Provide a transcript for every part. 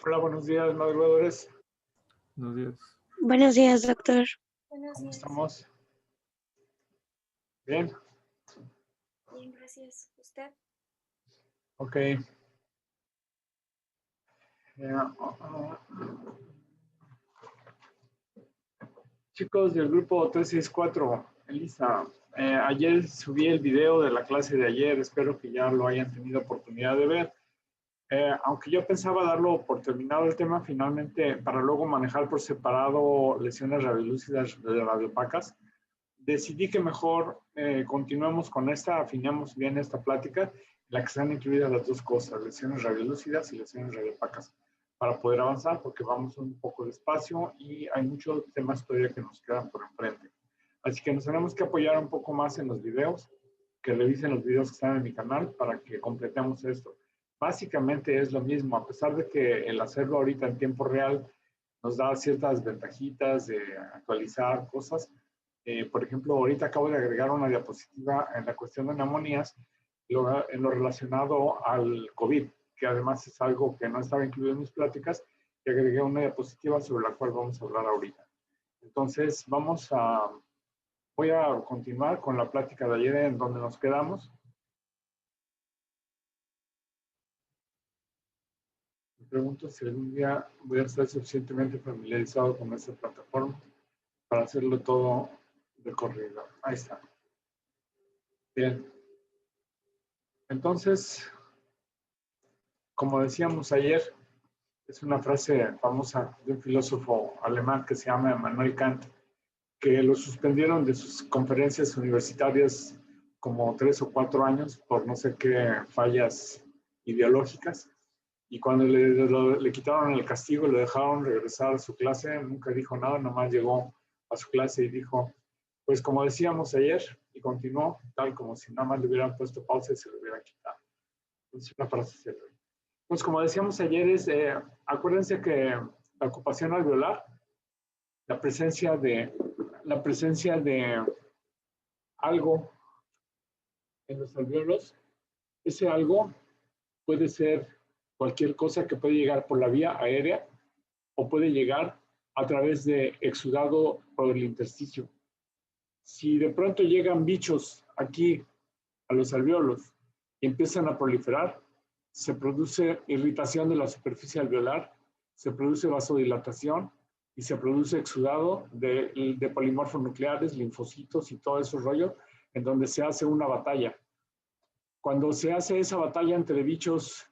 Hola, buenos días, madrugadores. Buenos días. Buenos días, doctor. ¿Cómo estamos? Bien. Bien, gracias. ¿Usted? Ok. Chicos del grupo 364, Elisa, ayer subí el video de la clase de ayer, espero que ya lo hayan tenido oportunidad de ver. Aunque yo pensaba darlo por terminado el tema, finalmente, para luego manejar por separado lesiones radiolúcidas de radiopacas, decidí que mejor continuemos con esta, afinamos bien esta plática, en la que están incluidas las dos cosas, lesiones radiolúcidas y lesiones radiopacas, para poder avanzar, porque vamos un poco despacio y hay muchos temas todavía que nos quedan por enfrente. Así que nos tenemos que apoyar un poco más en los videos, que revisen los videos que están en mi canal para que completemos esto. Básicamente es lo mismo, a pesar de que el hacerlo ahorita en tiempo real nos da ciertas ventajitas de actualizar cosas. Por ejemplo, ahorita acabo de agregar una diapositiva en la cuestión de neumonías en lo relacionado al COVID, que además es algo que no estaba incluido en mis pláticas, y agregué una diapositiva sobre la cual vamos a hablar ahorita. Entonces, voy a continuar con la plática de ayer en donde nos quedamos. Me pregunto si algún día voy a estar suficientemente familiarizado con esta plataforma para hacerlo todo de corrido. Ahí está. Bien. Entonces, como decíamos ayer, es una frase famosa de un filósofo alemán que se llama Immanuel Kant, que lo suspendieron de sus conferencias universitarias como 3 o 4 años por no sé qué fallas ideológicas. Y cuando le quitaron el castigo, le dejaron regresar a su clase, nunca dijo nada, nomás llegó a su clase y dijo, pues como decíamos ayer, y continuó, tal como si nada más le hubieran puesto pausa y se lo hubieran quitado. Es una frase célebre. Pues como decíamos ayer, acuérdense que la ocupación alveolar, la presencia de algo en los alveolos, ese algo puede ser cualquier cosa que puede llegar por la vía aérea o puede llegar a través de exudado por el intersticio. Si de pronto llegan bichos aquí a los alveolos y empiezan a proliferar, se produce irritación de la superficie alveolar, se produce vasodilatación y se produce exudado de polimorfos nucleares, linfocitos y todo ese rollo, en donde se hace una batalla. Cuando se hace esa batalla entre bichos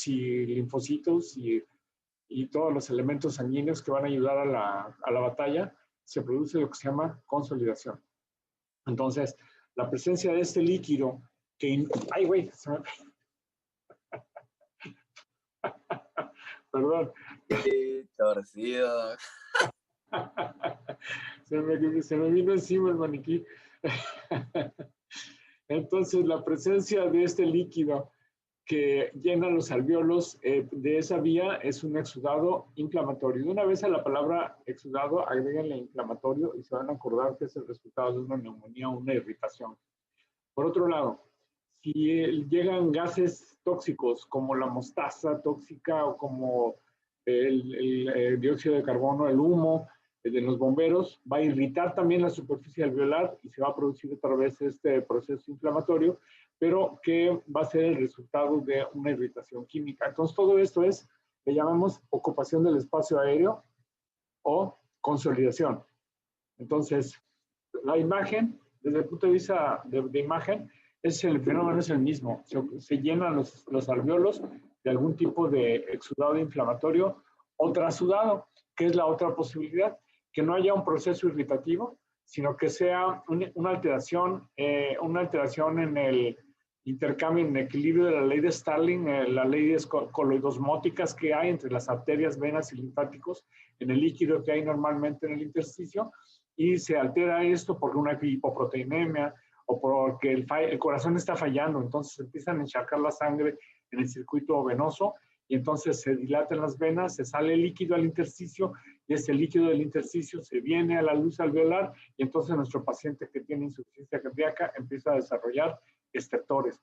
y linfocitos y todos los elementos sanguíneos que van a ayudar a la batalla, se produce lo que se llama consolidación. Entonces, la presencia de este líquido que... ¡Ay, güey! Perdón. Torcido. Se me vino encima el maniquí. Entonces, la presencia de este líquido que llena los alveolos de esa vía es un exudado inflamatorio. De una vez a la palabra exudado, agréguenle inflamatorio y se van a acordar que es el resultado de una neumonía o una irritación. Por otro lado, si llegan gases tóxicos como la mostaza tóxica o como el dióxido de carbono, el humo de los bomberos, va a irritar también la superficie alveolar y se va a producir otra vez este proceso inflamatorio, pero que va a ser el resultado de una irritación química. Entonces, todo esto le llamamos ocupación del espacio aéreo o consolidación. Entonces, la imagen, desde el punto de vista de imagen, el fenómeno es el mismo. Se llenan los alveolos de algún tipo de exudado inflamatorio o trasudado, que es la otra posibilidad, que no haya un proceso irritativo, sino que sea una alteración en el intercambio, en el equilibrio de la ley de Starling, las leyes coloidosmóticas que hay entre las arterias, venas y linfáticos, en el líquido que hay normalmente en el intersticio, y se altera esto por una hipoproteinemia o porque el corazón está fallando, entonces empiezan a encharcar la sangre en el circuito venoso y entonces se dilatan las venas, se sale líquido al intersticio y ese líquido del intersticio se viene a la luz alveolar y entonces nuestro paciente que tiene insuficiencia cardíaca empieza a desarrollar estertores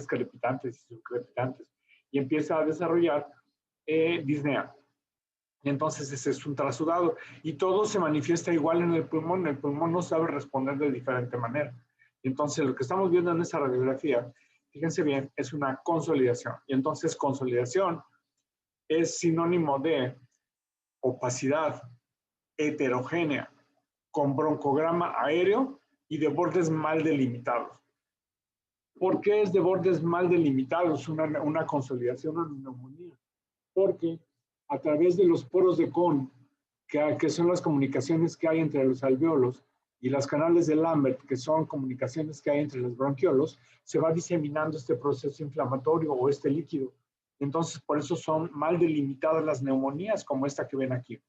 crepitantes y subcrepitantes y empieza a desarrollar disnea. Y entonces ese es un trasudado. Y todo se manifiesta igual en el pulmón. El pulmón no sabe responder de diferente manera. Entonces lo que estamos viendo en esa radiografía, fíjense bien, es una consolidación. Y entonces consolidación es sinónimo de opacidad heterogénea con broncograma aéreo y de bordes mal delimitados. ¿Por qué es de bordes mal delimitados una consolidación o una neumonía? Porque a través de los poros de Kohn, que son las comunicaciones que hay entre los alvéolos, y las canales de Lambert, que son comunicaciones que hay entre los bronquiolos, se va diseminando este proceso inflamatorio o este líquido. Entonces, por eso son mal delimitadas las neumonías, como esta que ven aquí.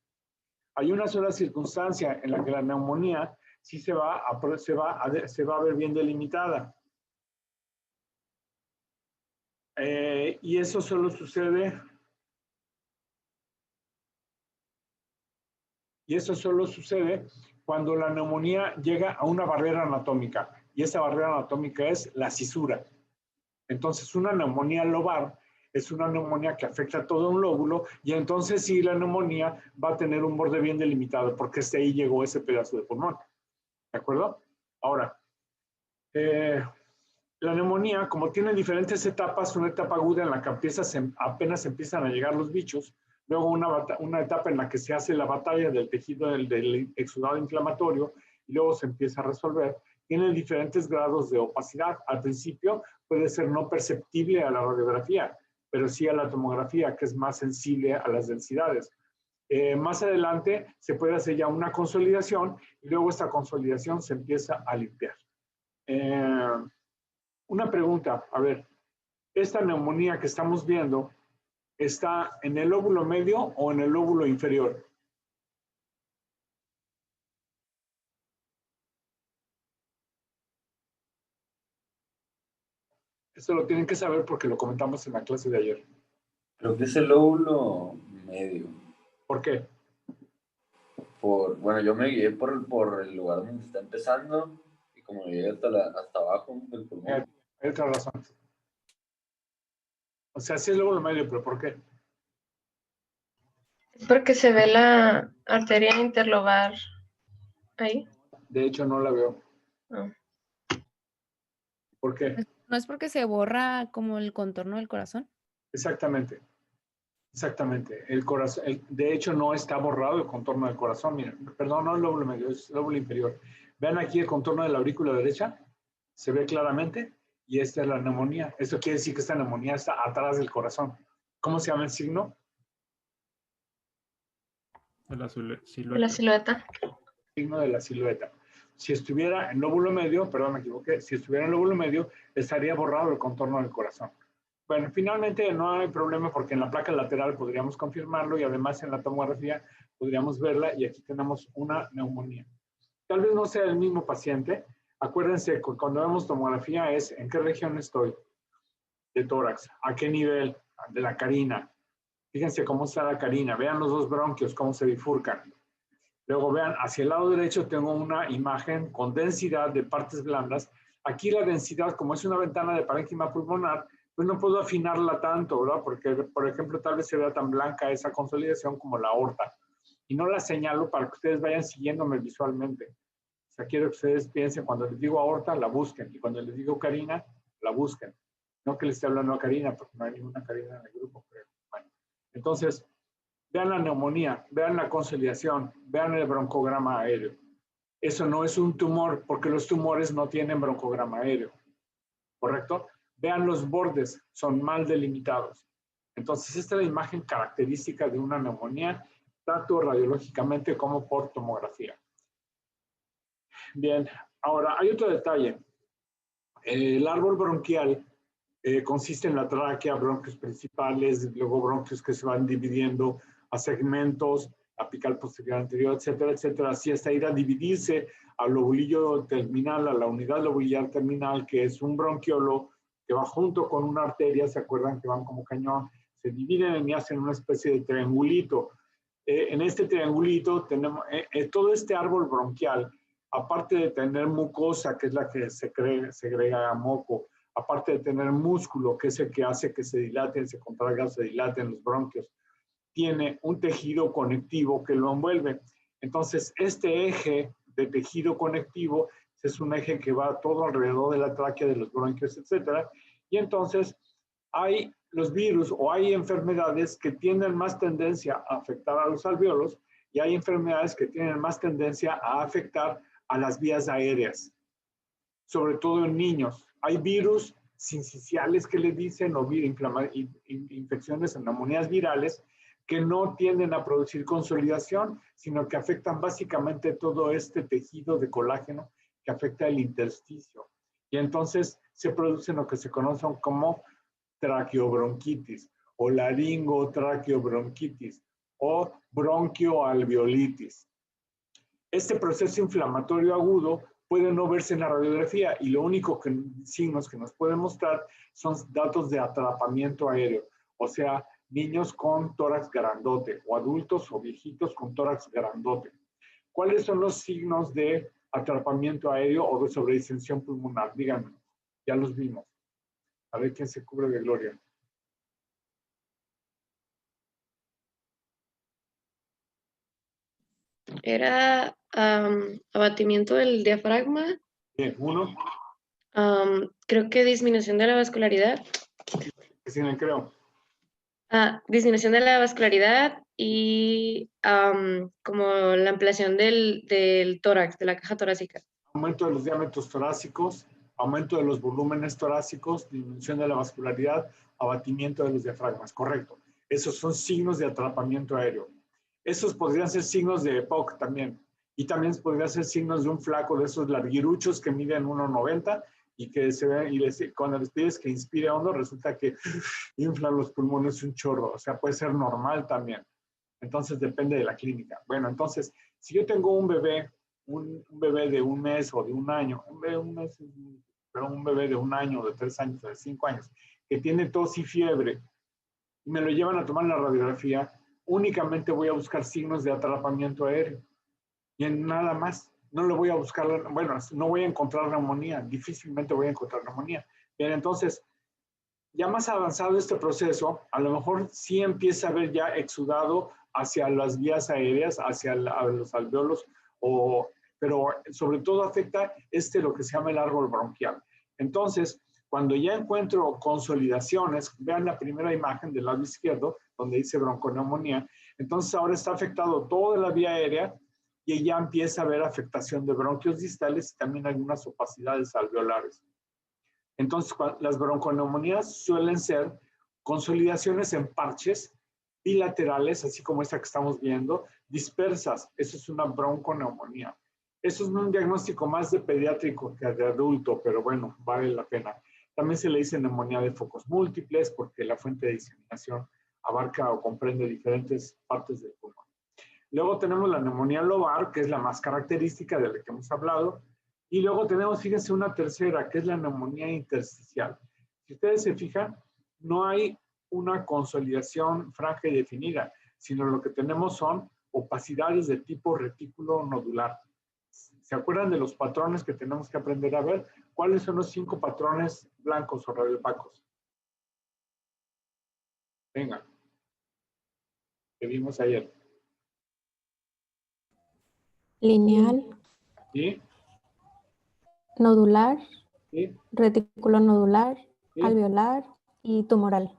Hay una sola circunstancia en la que la neumonía sí se va a ver bien delimitada. Y eso solo sucede cuando la neumonía llega a una barrera anatómica, y esa barrera anatómica es la cisura. Entonces, una neumonía lobar es una neumonía que afecta a todo un lóbulo, y entonces sí, la neumonía va a tener un borde bien delimitado, porque hasta ahí llegó ese pedazo de pulmón. ¿De acuerdo? Ahora, la neumonía, como tiene diferentes etapas, una etapa aguda en la que apenas empiezan a llegar los bichos, luego una etapa en la que se hace la batalla del tejido del exudado inflamatorio, y luego se empieza a resolver, tiene diferentes grados de opacidad. Al principio puede ser no perceptible a la radiografía, pero sí a la tomografía, que es más sensible a las densidades. Más adelante se puede hacer ya una consolidación, y luego esta consolidación se empieza a limpiar. Una pregunta, a ver, ¿esta neumonía que estamos viendo está en el lóbulo medio o en el lóbulo inferior? Esto lo tienen que saber porque lo comentamos en la clase de ayer. Creo que es el lóbulo medio. ¿Por qué? Bueno, yo me guié por el lugar donde está empezando, y como llegué hasta abajo del pulmón. Hay otra razón. O sea, sí es lóbulo medio, pero ¿por qué? Es porque se ve la arteria interlobar ahí. De hecho, no la veo. No. ¿Por qué? ¿No es porque se borra como el contorno del corazón? Exactamente. Exactamente. El corazón, de hecho, no está borrado el contorno del corazón. Miren, perdón, no el lóbulo medio, es el lóbulo inferior. Vean aquí el contorno de la aurícula derecha. Se ve claramente. Y esta es la neumonía. Esto quiere decir que esta neumonía está atrás del corazón. ¿Cómo se llama el signo? De la silueta. De la silueta. Signo de la silueta. Si estuviera en lóbulo medio, perdón, me equivoqué, si estuviera en lóbulo medio, estaría borrado el contorno del corazón. Bueno, finalmente no hay problema porque en la placa lateral podríamos confirmarlo, y además en la tomografía podríamos verla, y aquí tenemos una neumonía. Tal vez no sea el mismo paciente. Acuérdense, cuando vemos tomografía es en qué región estoy de tórax, a qué nivel de la carina. Fíjense cómo está la carina, vean los dos bronquios, cómo se bifurcan. Luego vean, hacia el lado derecho tengo una imagen con densidad de partes blandas. Aquí la densidad, como es una ventana de parénquima pulmonar, pues no puedo afinarla tanto, ¿verdad? Porque, por ejemplo, tal vez se vea tan blanca esa consolidación como la aorta. Y no la señalo para que ustedes vayan siguiéndome visualmente. O sea, quiero que ustedes piensen, cuando les digo aorta, la busquen. Y cuando les digo carina, la busquen. No que les esté hablando a Karina, porque no hay ninguna Karina en el grupo. Pero, bueno. Entonces, vean la neumonía, vean la consolidación, vean el broncograma aéreo. Eso no es un tumor, porque los tumores no tienen broncograma aéreo. ¿Correcto? Vean los bordes, son mal delimitados. Entonces, esta es la imagen característica de una neumonía, tanto radiológicamente como por tomografía. Bien, ahora hay otro detalle. El árbol bronquial consiste en la tráquea, bronquios principales, luego bronquios que se van dividiendo a segmentos, apical posterior anterior, etcétera, etcétera, así hasta ir a dividirse al lobulillo terminal, a la unidad lobular terminal, que es un bronquiolo que va junto con una arteria, ¿se acuerdan que van como cañón? Se dividen y hacen una especie de triangulito. En este triangulito tenemos todo este árbol bronquial, aparte de tener mucosa, que es la que segrega moco, aparte de tener músculo, que es el que hace que se dilaten, se contraigan, se dilaten los bronquios, tiene un tejido conectivo que lo envuelve. Entonces, este eje de tejido conectivo es un eje que va todo alrededor de la tráquea, de los bronquios, etcétera. Y entonces hay los virus o hay enfermedades que tienen más tendencia a afectar a los alvéolos y hay enfermedades que tienen más tendencia a afectar a las vías aéreas, sobre todo en niños. Hay virus sinciciales que le dicen o infecciones, neumonías virales que no tienden a producir consolidación, sino que afectan básicamente todo este tejido de colágeno que afecta el intersticio. Y entonces se producen lo que se conocen como traqueobronquitis o laringotraqueobronquitis o bronquioalveolitis. Este proceso inflamatorio agudo puede no verse en la radiografía y lo único signos que nos pueden mostrar son datos de atrapamiento aéreo, o sea, niños con tórax grandote o adultos o viejitos con tórax grandote. ¿Cuáles son los signos de atrapamiento aéreo o de sobredistensión pulmonar? Díganme, ya los vimos. A ver quién se cubre de gloria. Era abatimiento del diafragma, Bien, uno, creo que disminución de la vascularidad. que sí me creo. Disminución de la vascularidad y como la ampliación del tórax, de la caja torácica. Aumento de los diámetros torácicos, aumento de los volúmenes torácicos, disminución de la vascularidad, abatimiento de los diafragmas, correcto. Esos son signos de atrapamiento aéreo. Esos podrían ser signos de EPOC también. Y también podrían ser signos de un flaco de esos larguiruchos que miden 1,90 y que se ven, y cuando les pides que inspire hondo, resulta que inflan los pulmones un chorro. O sea, puede ser normal también. Entonces depende de la clínica. Bueno, entonces, si yo tengo un bebé de un mes o de un año, un bebé de un año, de 3 años, de 5 años, que tiene tos y fiebre, y me lo llevan a tomar la radiografía, únicamente voy a buscar signos de atrapamiento aéreo. Y en nada más. No lo voy a buscar, bueno, no voy a encontrar neumonía, difícilmente voy a encontrar neumonía. Bien, entonces, ya más avanzado este proceso, a lo mejor sí empieza a haber ya exudado hacia las vías aéreas, hacia los alvéolos, pero sobre todo afecta lo que se llama el árbol bronquial. Entonces, cuando ya encuentro consolidaciones, vean la primera imagen del lado izquierdo, donde dice bronconeumonía, entonces ahora está afectado toda la vía aérea y ya empieza a haber afectación de bronquios distales y también algunas opacidades alveolares. Entonces, las bronconeumonías suelen ser consolidaciones en parches bilaterales, así como esta que estamos viendo, dispersas. Eso es una bronconeumonía. Eso es un diagnóstico más de pediátrico que de adulto, pero bueno, vale la pena. También se le dice neumonía de focos múltiples porque la fuente de diseminación abarca o comprende diferentes partes del pulmón. Luego tenemos la neumonía lobar, que es la más característica de la que hemos hablado. Y luego tenemos, fíjense, una tercera, que es la neumonía intersticial. Si ustedes se fijan, no hay una consolidación franca y definida, sino lo que tenemos son opacidades de tipo retículo nodular. ¿Se acuerdan de los patrones que tenemos que aprender a ver? ¿Cuáles son los 5 patrones blancos o radioopacos? Venga, que vimos ayer. Lineal, ¿Sí? nodular, ¿Sí? retículo nodular, ¿Sí? alveolar y tumoral.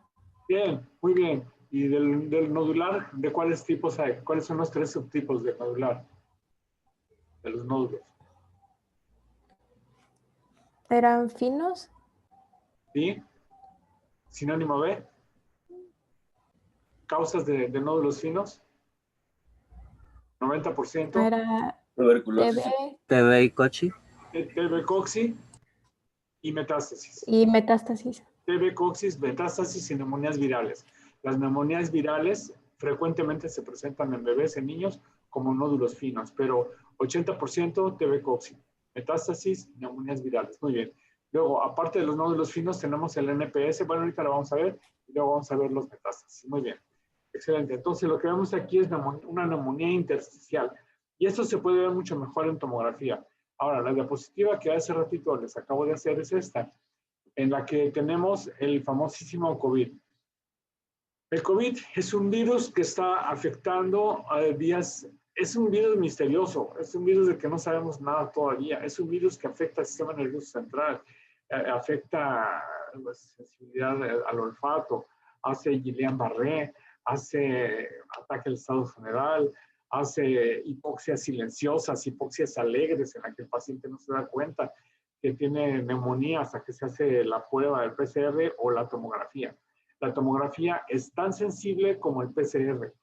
Bien, muy bien. ¿Y del nodular, de cuáles tipos hay? ¿Cuáles son los 3 subtipos de nodular? De los nódulos. ¿Eran finos? ¿Sí? Sinónimo B. Causas de nódulos finos. 90%. Era Tuberculosis. TB y cochi. TB coxi y metástasis. y metástasis. TB coxis, metástasis y neumonías virales. Las neumonías virales frecuentemente se presentan en bebés, en niños, como nódulos finos, pero 80% TB coxi, metástasis, neumonías virales. Muy bien. Luego, aparte de los nódulos finos, tenemos el NPS. Bueno, ahorita lo vamos a ver y luego vamos a ver los metástasis. Muy bien. Excelente. Entonces, lo que vemos aquí es una neumonía intersticial. Y esto se puede ver mucho mejor en tomografía. Ahora, la diapositiva que hace ratito les acabo de hacer es esta, en la que tenemos el famosísimo COVID. El COVID es un virus que está afectando a vías, es un virus misterioso, es un virus de que no sabemos nada todavía, es un virus que afecta al sistema nervioso central, afecta la sensibilidad al olfato, hace Guillain-Barré, hace ataque al estado general, hace hipoxias silenciosas, hipoxias alegres en la que el paciente no se da cuenta que tiene neumonía hasta que se hace la prueba del PCR o la tomografía. La tomografía es tan sensible como el PCR.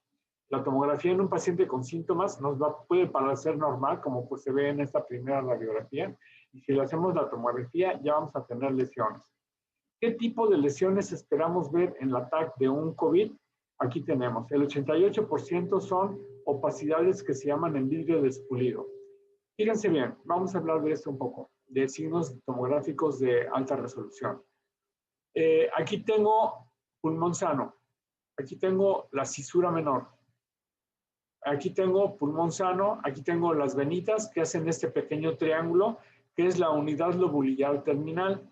La tomografía en un paciente con síntomas puede parecer normal, como pues se ve en esta primera radiografía, y si le hacemos la tomografía ya vamos a tener lesiones. ¿Qué tipo de lesiones esperamos ver en la TAC de un COVID? Aquí tenemos, el 88% son opacidades que se llaman en vidrio despulido. Fíjense bien, vamos a hablar de esto un poco, de signos tomográficos de alta resolución. Aquí tengo pulmón sano, aquí tengo la cisura menor, aquí tengo pulmón sano, aquí tengo las venitas que hacen este pequeño triángulo, que es la unidad lobulillar terminal.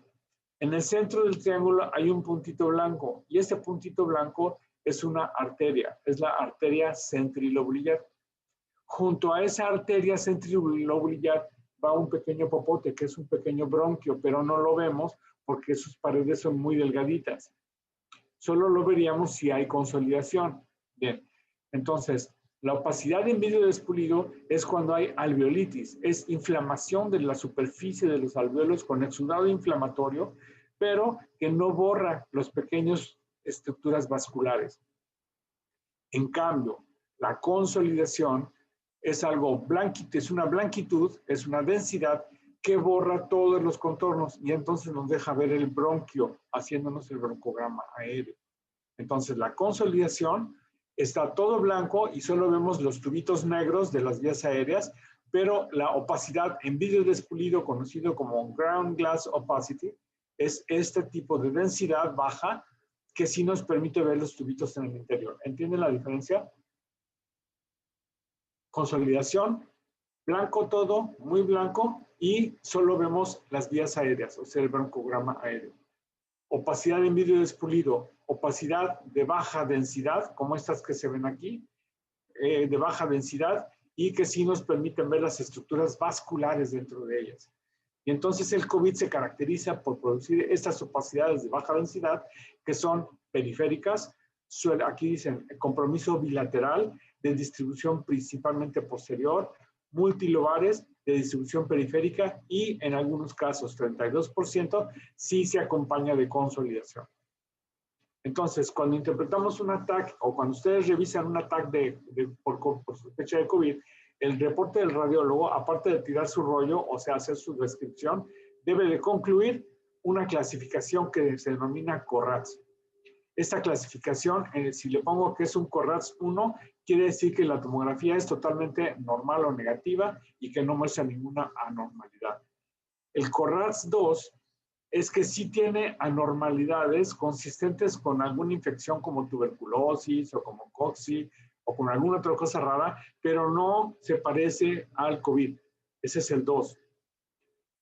En el centro del triángulo hay un puntito blanco, y este puntito blanco es una arteria, es la arteria centrilobulillar. Junto a esa arteria centrilobulillar va un pequeño popote, que es un pequeño bronquio, pero no lo vemos porque sus paredes son muy delgaditas. Solo lo veríamos si hay consolidación. Bien, entonces, la opacidad en vidrio despulido es cuando hay alveolitis, es inflamación de la superficie de los alveolos con exudado inflamatorio, pero que no borra los pequeños estructuras vasculares. En cambio, la consolidación es algo blanquito, es una blanquitud, es una densidad que borra todos los contornos y entonces nos deja ver el bronquio, haciéndonos el broncograma aéreo. Entonces, la consolidación está todo blanco y solo vemos los tubitos negros de las vías aéreas, pero la opacidad en vidrio despulido, conocido como ground glass opacity, es este tipo de densidad baja que sí nos permite ver los tubitos en el interior. ¿Entienden la diferencia? Consolidación, blanco todo, muy blanco, y solo vemos las vías aéreas, o sea, el broncograma aéreo. Opacidad en vidrio despulido, opacidad de baja densidad, como estas que se ven aquí, de baja densidad, y que sí nos permiten ver las estructuras vasculares dentro de ellas. Y entonces el COVID se caracteriza por producir estas opacidades de baja densidad, que son periféricas, aquí dicen compromiso bilateral, de distribución principalmente posterior, multilobares de distribución periférica y en algunos casos, 32%, sí se acompaña de consolidación. Entonces, cuando interpretamos un ataque o cuando ustedes revisan un ataque por sospecha de COVID, el reporte del radiólogo, aparte de tirar su rollo, o sea, hacer su descripción, debe de concluir una clasificación que se denomina CORRATS. Esta clasificación, si le pongo que es un CORRATS 1, quiere decir que la tomografía es totalmente normal o negativa y que no muestra ninguna anormalidad. El CORRATS 2 es que sí tiene anormalidades consistentes con alguna infección como tuberculosis o como cocci o con alguna otra cosa rara, pero no se parece al COVID. Ese es el 2.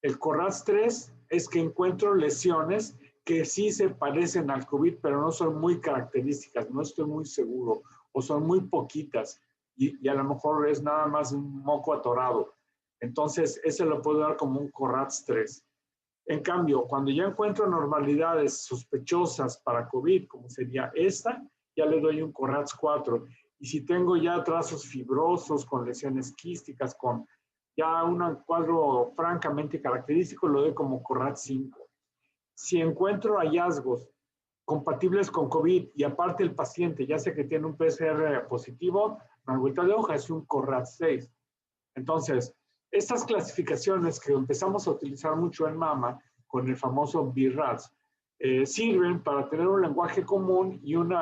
El CORRATS 3 es que encuentro lesiones que sí se parecen al COVID, pero no son muy características, no estoy muy seguro, o son muy poquitas, y a lo mejor es nada más un moco atorado. Entonces, ese lo puedo dar como un CORRATS 3. En cambio, cuando ya encuentro anormalidades sospechosas para COVID, como sería esta, ya le doy un CORRATS 4. Y si tengo ya trazos fibrosos con lesiones quísticas, con ya un cuadro francamente característico, lo doy como CORRATS 5. Si encuentro hallazgos compatibles con COVID y aparte el paciente ya sé que tiene un PCR positivo, una vuelta de hoja es un CORRATS 6. Entonces, estas clasificaciones que empezamos a utilizar mucho en mama con el famoso BIRATS sirven para tener un lenguaje común y un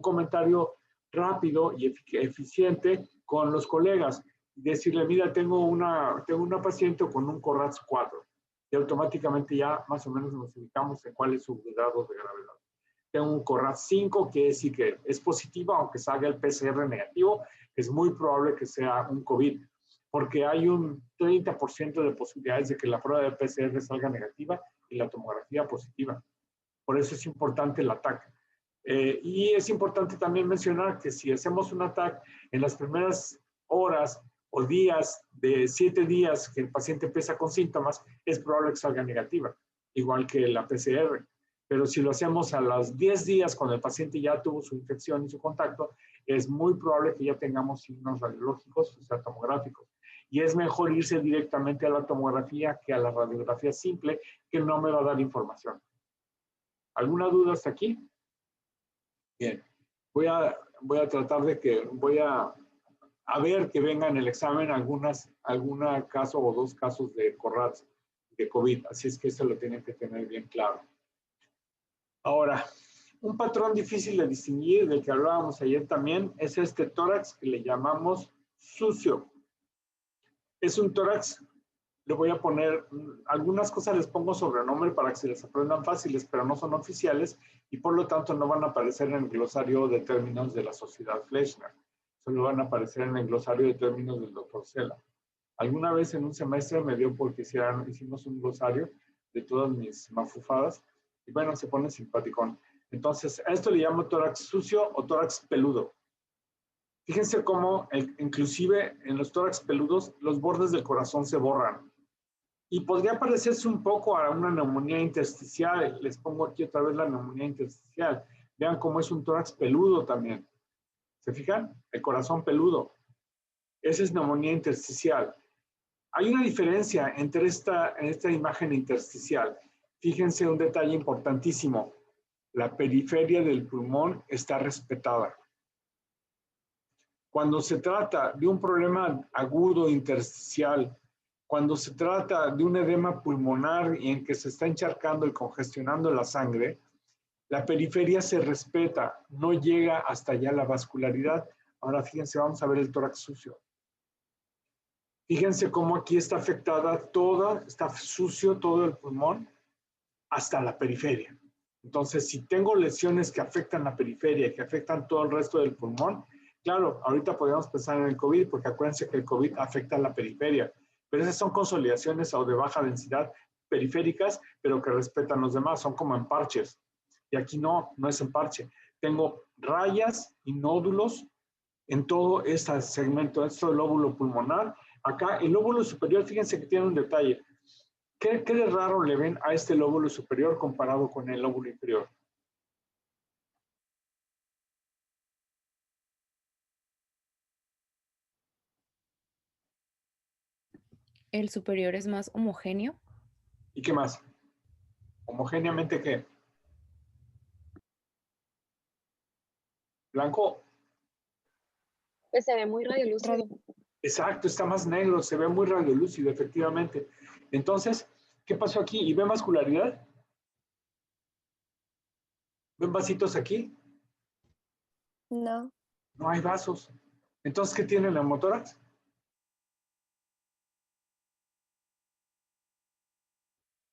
comentario rápido y eficiente con los colegas. Decirle, mira, tengo una paciente con un CORRATS 4 y automáticamente ya más o menos nos ubicamos en cuál es su grado de gravedad. Tengo un CORRATS 5 que sí que es positivo, aunque salga el PCR negativo, es muy probable que sea un COVID, porque hay un 30% de posibilidades de que la prueba de PCR salga negativa y la tomografía positiva. Por eso es importante el ataque. Y es importante también mencionar que si hacemos un TAC en las primeras horas o días de 7 días que el paciente empieza con síntomas, es probable que salga negativa, igual que la PCR. Pero si lo hacemos a los 10 días cuando el paciente ya tuvo su infección y su contacto, es muy probable que ya tengamos signos radiológicos, o sea, tomográficos. Y es mejor irse directamente a la tomografía que a la radiografía simple, que no me va a dar información. ¿Alguna duda hasta aquí? Bien, voy a tratar de que, voy a ver que venga en el examen algún caso o 2 casos de CORRADS, de COVID, así es que eso lo tienen que tener bien claro. Ahora, un patrón difícil de distinguir, del que hablábamos ayer también, es este tórax que le llamamos sucio. Es un tórax, le voy a poner, algunas cosas les pongo sobrenombre para que se les aprendan fáciles, pero no son oficiales y por lo tanto no van a aparecer en el glosario de términos de la Sociedad Fleischner. Solo van a aparecer en el glosario de términos del Dr. Sela. Alguna vez en un semestre me dio porque hicimos un glosario de todas mis mafufadas y bueno, se pone simpaticón. Entonces, a esto le llamo tórax sucio o tórax peludo. Fíjense cómo, inclusive en los tórax peludos, los bordes del corazón se borran. Y podría parecerse un poco a una neumonía intersticial. Les pongo aquí otra vez la neumonía intersticial. Vean cómo es un tórax peludo también. ¿Se fijan? El corazón peludo. Esa es neumonía intersticial. Hay una diferencia entre esta imagen intersticial. Fíjense un detalle importantísimo. La periferia del pulmón está respetada. Cuando se trata de un problema agudo intersticial, cuando se trata de un edema pulmonar y en que se está encharcando y congestionando la sangre, la periferia se respeta, no llega hasta allá la vascularidad. Ahora fíjense, vamos a ver el tórax sucio. Fíjense cómo aquí está afectada está sucio todo el pulmón hasta la periferia. Entonces, si tengo lesiones que afectan la periferia, que afectan todo el resto del pulmón, claro, ahorita podemos pensar en el COVID, porque acuérdense que el COVID afecta a la periferia, pero esas son consolidaciones o de baja densidad periféricas, pero que respetan los demás, son como en parches. Y aquí no es en parche. Tengo rayas y nódulos en todo este segmento, este lóbulo pulmonar. Acá el lóbulo superior, fíjense que tiene un detalle. ¿Qué de raro le ven a este lóbulo superior comparado con el lóbulo inferior? El superior es más homogéneo. ¿Y qué más? ¿Homogéneamente qué? ¿Blanco? Pues se ve muy radiolúcido. Exacto, está más negro, se ve muy radiolúcido, efectivamente. Entonces, ¿qué pasó aquí? ¿Y ven vascularidad? ¿Ven vasitos aquí? No. No hay vasos. Entonces, ¿qué tiene el neumotórax?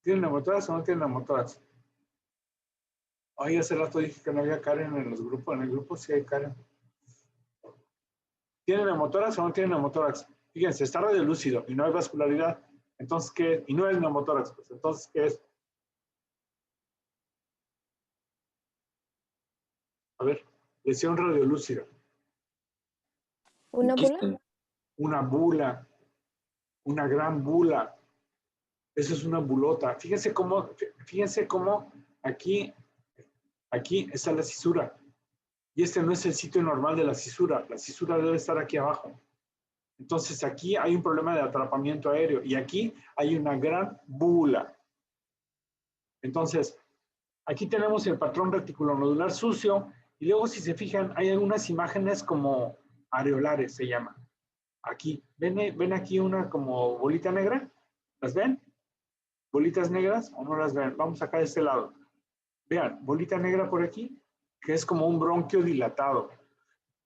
¿Tiene neumotórax o no tiene neumotórax? Ay, hace rato dije que no había Karen en los grupos. En el grupo sí hay Karen. ¿Tiene neumotórax o no tiene neumotórax? Fíjense, está radiolúcido y no hay vascularidad. Entonces, ¿qué? Y no es neumotórax. Pues entonces, ¿qué es? A ver, lesión radiolúcida. ¿Una bula? Una bula. Una gran bula. Eso es una bulota. Fíjense cómo aquí está la cisura. Y este no es el sitio normal de la cisura. La cisura debe estar aquí abajo. Entonces aquí hay un problema de atrapamiento aéreo y aquí hay una gran bula. Entonces, aquí tenemos el patrón reticulonodular sucio y luego si se fijan hay algunas imágenes como areolares se llaman. Aquí, ¿ven aquí una como bolita negra? ¿Las ven? ¿Bolitas negras o no las ven? Vamos acá de este lado. Vean, bolita negra por aquí, que es como un bronquio dilatado.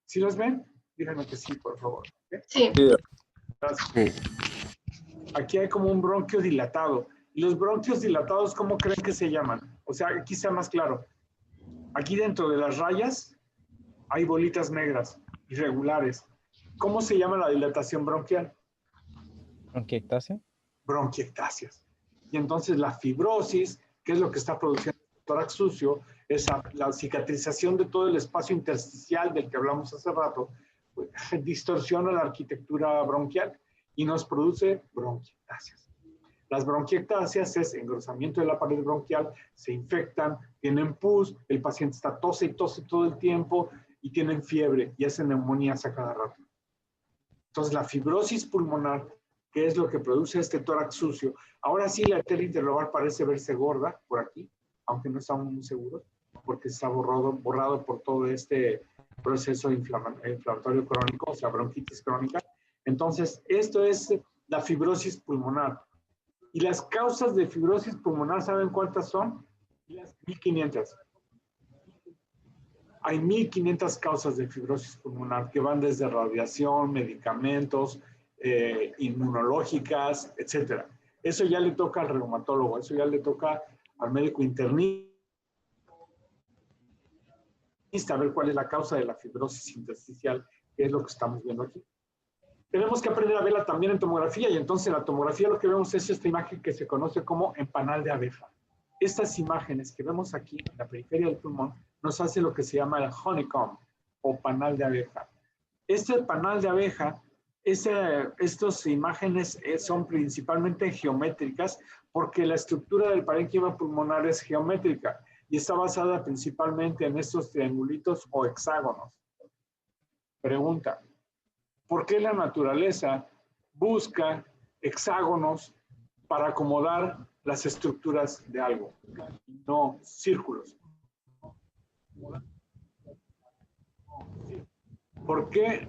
¿Sí las ven? Díganme que sí, por favor. ¿Okay? Sí. Gracias. Aquí hay como un bronquio dilatado. ¿Y los bronquios dilatados cómo creen que se llaman? O sea, aquí sea más claro. Aquí dentro de las rayas hay bolitas negras, irregulares. ¿Cómo se llama la dilatación bronquial? ¿Bronquiectasia? Bronquiectasias. Y entonces la fibrosis, ¿qué es lo que está produciendo este tórax sucio, la cicatrización de todo el espacio intersticial del que hablamos hace rato, pues, distorsiona la arquitectura bronquial y nos produce bronquiectasias. Las bronquiectasias es engrosamiento de la pared bronquial, se infectan, tienen pus, el paciente está tose y tose todo el tiempo y tienen fiebre y hacen neumonías a cada rato. Entonces la fibrosis pulmonar, que es lo que produce este tórax sucio, ahora sí la arteria interlobar parece verse gorda por aquí, aunque no estamos muy seguros, porque está borrado por todo este proceso inflamatorio crónico, o sea, bronquitis crónica. Entonces, esto es la fibrosis pulmonar. Y las causas de fibrosis pulmonar, ¿saben cuántas son? 1500. Hay 1500 causas de fibrosis pulmonar que van desde radiación, medicamentos, inmunológicas, etc. Eso ya le toca al reumatólogo, eso ya le toca al médico internista a ver cuál es la causa de la fibrosis intersticial, que es lo que estamos viendo aquí. Tenemos que aprender a verla también en tomografía, y entonces en la tomografía lo que vemos es esta imagen que se conoce como empanal de abeja. Estas imágenes que vemos aquí en la periferia del pulmón nos hace lo que se llama el honeycomb o panal de abeja. Este panal de abeja, estas imágenes son principalmente geométricas porque la estructura del parénquima pulmonar es geométrica y está basada principalmente en estos triangulitos o hexágonos. Pregunta: ¿por qué la naturaleza busca hexágonos para acomodar las estructuras de algo, no círculos? ¿Por qué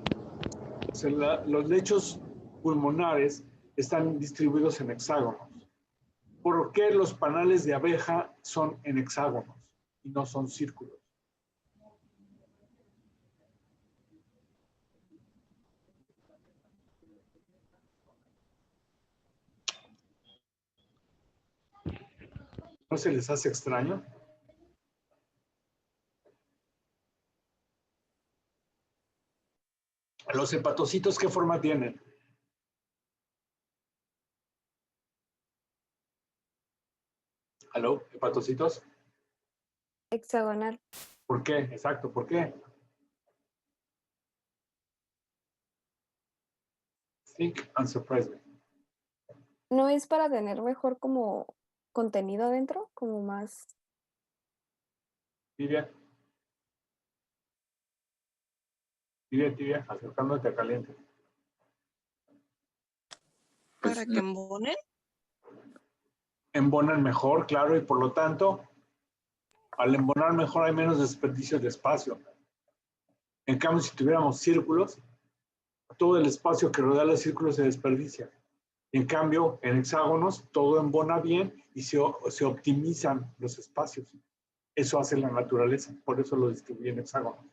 los lechos pulmonares están distribuidos en hexágonos? ¿Por qué los panales de abeja son en hexágonos y no son círculos? ¿No se les hace extraño? ¿Los hepatocitos qué forma tienen? ¿Aló, hepatocitos? Hexagonal. ¿Por qué? Exacto, ¿por qué? Think and surprise me. ¿No es para tener mejor como contenido adentro? Como más... Tibia. Tibia, tibia, acercándote a caliente. ¿Para que embonen? Embonan mejor, claro, y por lo tanto, al embonar mejor hay menos desperdicio de espacio. En cambio, si tuviéramos círculos, todo el espacio que rodea los círculos se desperdicia. En cambio, en hexágonos, todo embona bien y se optimizan los espacios. Eso hace la naturaleza, por eso lo distribuye en hexágonos.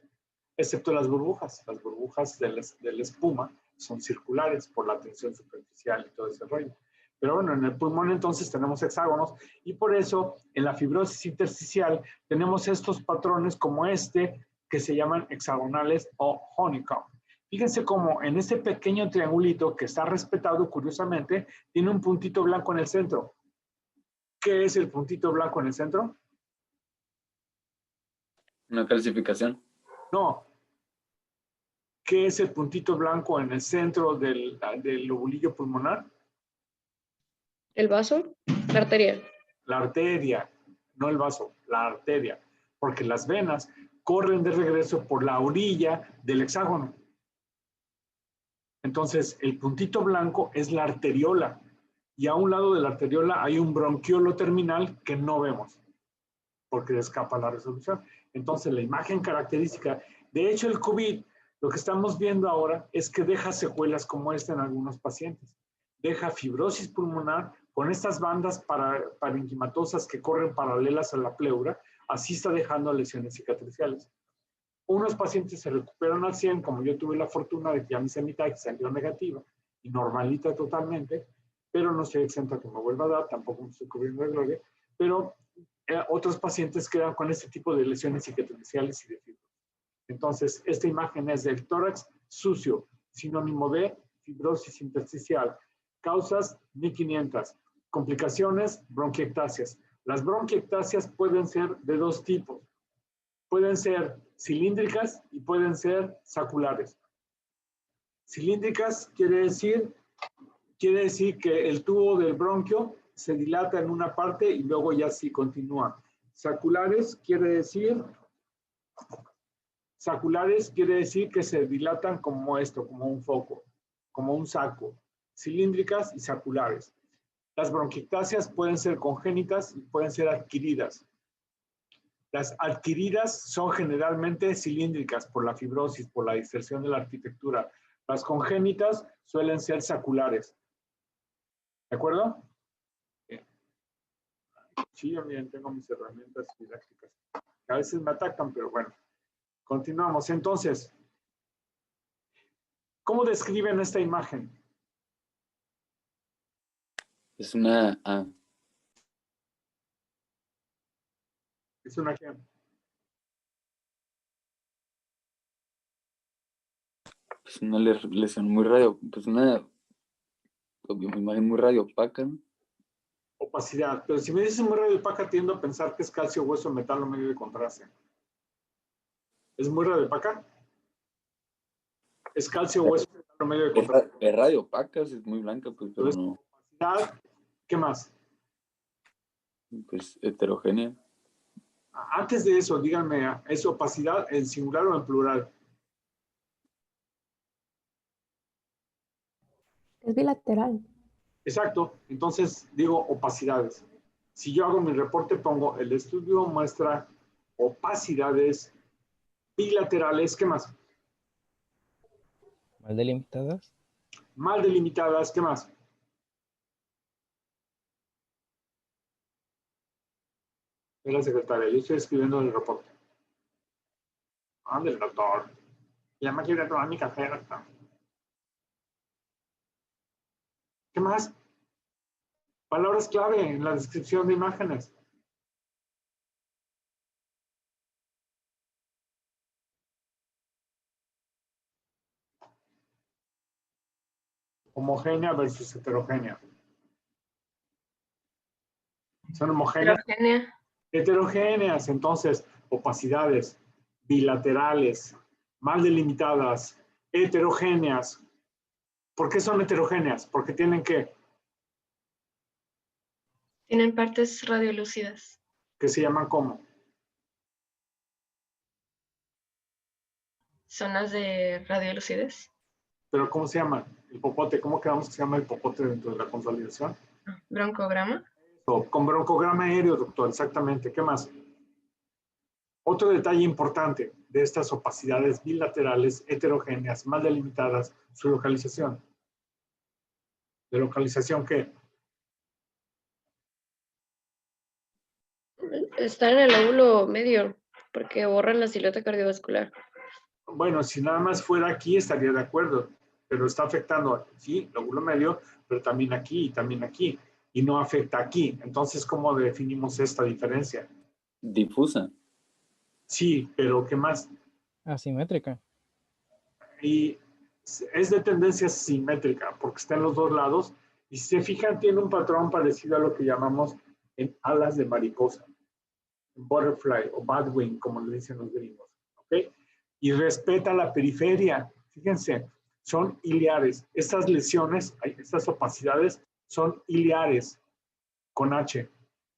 Excepto las burbujas. Las burbujas de la espuma son circulares por la tensión superficial y todo ese rollo. Pero bueno, en el pulmón entonces tenemos hexágonos y por eso en la fibrosis intersticial tenemos estos patrones como este que se llaman hexagonales o honeycomb. Fíjense cómo en este pequeño triangulito que está respetado, curiosamente, tiene un puntito blanco en el centro. ¿Qué es el puntito blanco en el centro? Una calcificación. No. ¿Qué es el puntito blanco en el centro del lobulillo pulmonar? ¿El vaso? La arteria. La arteria, no el vaso, la arteria. Porque las venas corren de regreso por la orilla del hexágono. Entonces, el puntito blanco es la arteriola. Y a un lado de la arteriola hay un bronquiolo terminal que no vemos, porque escapa la resolución. Entonces, la imagen característica, de hecho, el COVID, lo que estamos viendo ahora es que deja secuelas como esta en algunos pacientes. Deja fibrosis pulmonar con estas bandas parenquimatosas que corren paralelas a la pleura, así está dejando lesiones cicatriciales. Unos pacientes se recuperan al 100, como yo tuve la fortuna de que ya mi semitaxis salió negativa y normalita totalmente, pero no estoy exento a que me vuelva a dar, tampoco me estoy cubriendo de gloria, pero otros pacientes quedan con este tipo de lesiones cicatriciales y de fibrosis. Entonces, esta imagen es del tórax sucio, sinónimo de fibrosis intersticial. Causas, 1500. Complicaciones, bronquiectasias. Las bronquiectasias pueden ser de dos tipos. Pueden ser cilíndricas y pueden ser saculares. Cilíndricas quiere decir que el tubo del bronquio se dilata en una parte y luego ya sí continúa. Saculares quiere decir que se dilatan como esto, como un foco, como un saco. Cilíndricas y saculares. Las bronquiectasias pueden ser congénitas y pueden ser adquiridas. Las adquiridas son generalmente cilíndricas por la fibrosis, por la diserción de la arquitectura. Las congénitas suelen ser saculares. ¿De acuerdo? Bien. Sí, yo bien tengo mis herramientas didácticas. A veces me atacan, pero bueno. Continuamos. Entonces, ¿cómo describen esta imagen? Es una A. Es una qué? Pues una lesión muy radio, pues una imagen muy radiopaca, ¿no? Opacidad. Pero si me dices muy radiopaca, tiendo a pensar que es calcio, hueso, metal o medio de contraste. ¿Es muy radiopaca? ¿Es calcio, hueso, metal o medio de contraste? Es radiopaca, es muy blanca, pues, pero no. Opacidad. ¿Qué más? Pues heterogénea. Antes de eso, díganme, ¿es opacidad en singular o en plural? Es bilateral. Exacto. Entonces digo opacidades. Si yo hago mi reporte, pongo el estudio muestra opacidades bilaterales. ¿Qué más? ¿Mal delimitadas? Mal delimitadas. ¿Qué más? Es la secretaria. Yo estoy escribiendo el reporte. Ándale, doctor. Ya me quiero tomar mi café. ¿Qué más? Palabras clave en la descripción de imágenes. Homogénea versus heterogénea. Son homogéneas. Heterogénea. Heterogéneas, entonces, opacidades, bilaterales, mal delimitadas, heterogéneas. ¿Por qué son heterogéneas? Porque tienen que Tienen partes radiolúcidas. se llaman ¿cómo? Zonas de radiolucidez. Pero ¿cómo se llaman? El popote, ¿cómo quedamos que se llama el popote dentro de la consolidación? Broncograma. Con broncograma aéreo, doctor, exactamente. ¿Qué más? Otro detalle importante de estas opacidades bilaterales, heterogéneas, mal delimitadas, su localización. ¿De localización qué? Está en el lóbulo medio, porque borran la silueta cardiovascular. Bueno, si nada más fuera aquí estaría de acuerdo, pero está afectando, sí, lóbulo medio, pero también aquí y también aquí, y no afecta aquí. Entonces, ¿cómo definimos esta diferencia? Difusa. Sí, pero ¿qué más? Asimétrica. Y es de tendencia simétrica, porque está en los dos lados, y si se fijan, tiene un patrón parecido a lo que llamamos en alas de mariposa, butterfly o batwing, como le dicen los gringos, ¿ok? Y respeta la periferia. Fíjense, son iliares. Estas lesiones, estas opacidades, son iliares con H.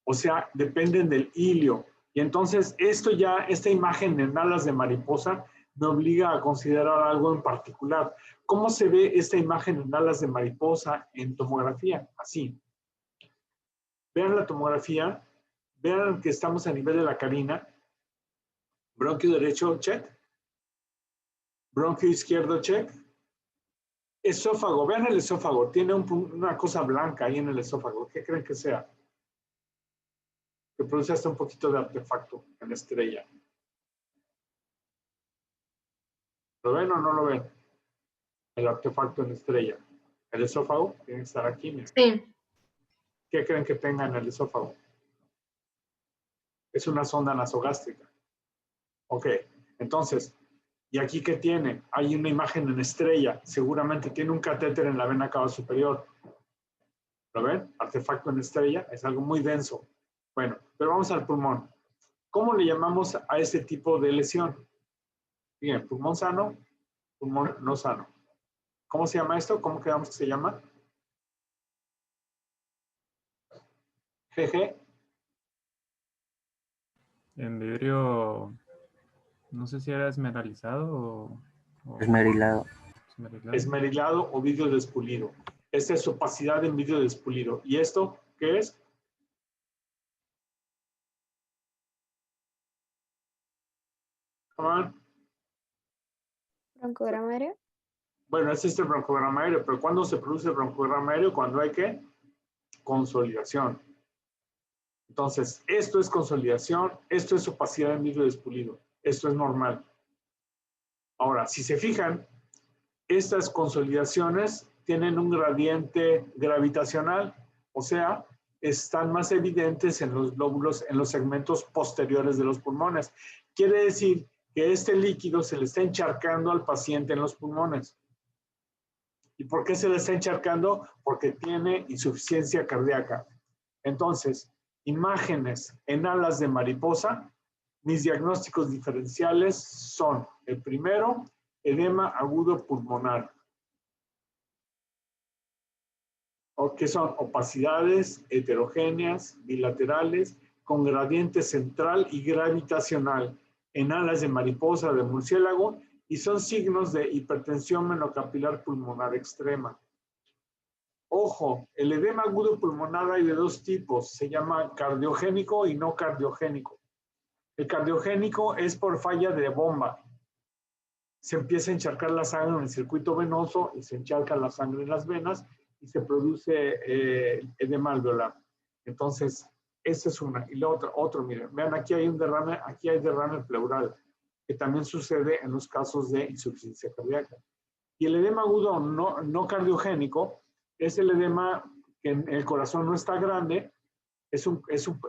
O sea, dependen del ilio. Y entonces, esta imagen en alas de mariposa me obliga a considerar algo en particular. ¿Cómo se ve esta imagen en alas de mariposa en tomografía? Así. Vean la tomografía. Vean que estamos a nivel de la carina. Bronquio derecho, check. Bronquio izquierdo, check. Esófago, vean el esófago. Tiene una cosa blanca ahí en el esófago. ¿Qué creen que sea? Que produce hasta un poquito de artefacto en la estrella. ¿Lo ven o no lo ven? El artefacto en la estrella. El esófago tiene que estar aquí. Miren. Sí. ¿Qué creen que tenga en el esófago? Es una sonda nasogástrica. Ok, entonces, ¿y aquí qué tiene? Hay una imagen en estrella. Seguramente tiene un catéter en la vena cava superior. ¿Lo ven? Artefacto en estrella es algo muy denso. Bueno, pero vamos al pulmón. ¿Cómo le llamamos a este tipo de lesión? Bien, pulmón sano, pulmón no sano. ¿Cómo se llama esto? ¿Cómo quedamos que se llama? GG. En vidrio, no sé si era esmeralizado o Esmerilado. Esmerilado o vidrio despulido. Esta es opacidad en vidrio despulido. ¿Y esto qué es? Come on. Broncograma aéreo. Bueno, ese es el broncograma aéreo, pero ¿cuándo se produce el broncograma aéreo? Cuando hay ¿qué? Consolidación. Entonces, esto es consolidación, esto es opacidad en vidrio despulido. Esto es normal. Ahora, si se fijan, estas consolidaciones tienen un gradiente gravitacional, o sea, están más evidentes en los lóbulos, en los segmentos posteriores de los pulmones. Quiere decir que este líquido se le está encharcando al paciente en los pulmones. ¿Y por qué se le está encharcando? Porque tiene insuficiencia cardíaca. Entonces, imágenes en alas de mariposa, mis diagnósticos diferenciales son, el primero, edema agudo pulmonar, que son opacidades heterogéneas, bilaterales, con gradiente central y gravitacional en alas de mariposa, de murciélago, y son signos de hipertensión menocapilar pulmonar extrema. Ojo, el edema agudo pulmonar hay de dos tipos, se llama cardiogénico y no cardiogénico. El cardiogénico es por falla de bomba. Se empieza a encharcar la sangre en el circuito venoso y se encharca la sangre en las venas y se produce edema alveolar. Entonces, esa es una. Y la otra, miren, vean, aquí hay un derrame, aquí hay derrame pleural, que también sucede en los casos de insuficiencia cardíaca. Y el edema agudo no cardiogénico es el edema que en el corazón no está grande,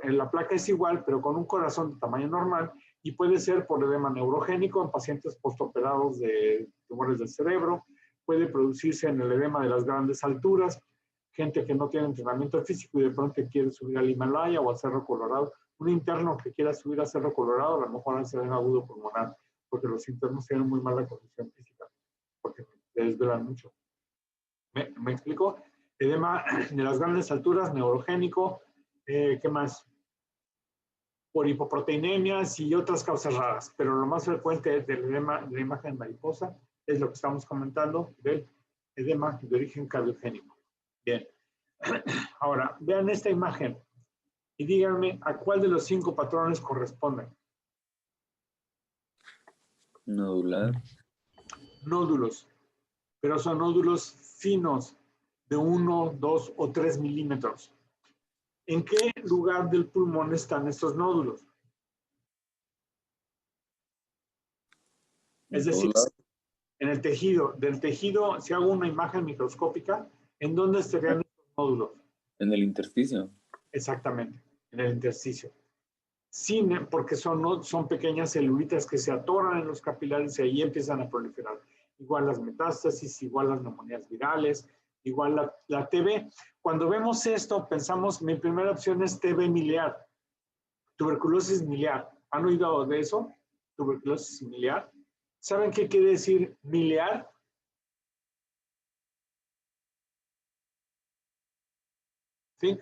la placa es igual, pero con un corazón de tamaño normal, y puede ser por edema neurogénico en pacientes postoperados de tumores del cerebro, puede producirse en el edema de las grandes alturas, gente que no tiene entrenamiento físico y de pronto quiere subir al Himalaya o al Cerro Colorado. Un interno que quiera subir al Cerro Colorado a lo mejor hace edema agudo pulmonar, porque los internos tienen muy mala condición física, porque se desvelan mucho. ¿Me explico? Edema de las grandes alturas, neurogénico, ¿qué más? Por hipoproteinemias y otras causas raras, pero lo más frecuente del edema de la imagen mariposa es lo que estamos comentando del edema de origen cardiogénico. Bien. Ahora, vean esta imagen y díganme a cuál de los 5 patrones corresponden. Nodular. Nódulos, pero son nódulos finos de 1, 2 o 3 milímetros. ¿En qué lugar del pulmón están estos nódulos? Es decir, en el tejido. Del tejido, si hago una imagen microscópica, ¿en dónde estarían estos nódulos? En el intersticio. Exactamente, en el intersticio. Porque son pequeñas celulitas que se atoran en los capilares y ahí empiezan a proliferar. Igual las metástasis, igual las neumonías virales, igual la TB. Cuando vemos esto, pensamos, mi primera opción es TB miliar, tuberculosis miliar. ¿Han oído de eso? Tuberculosis miliar. ¿Saben qué quiere decir miliar? ¿Think?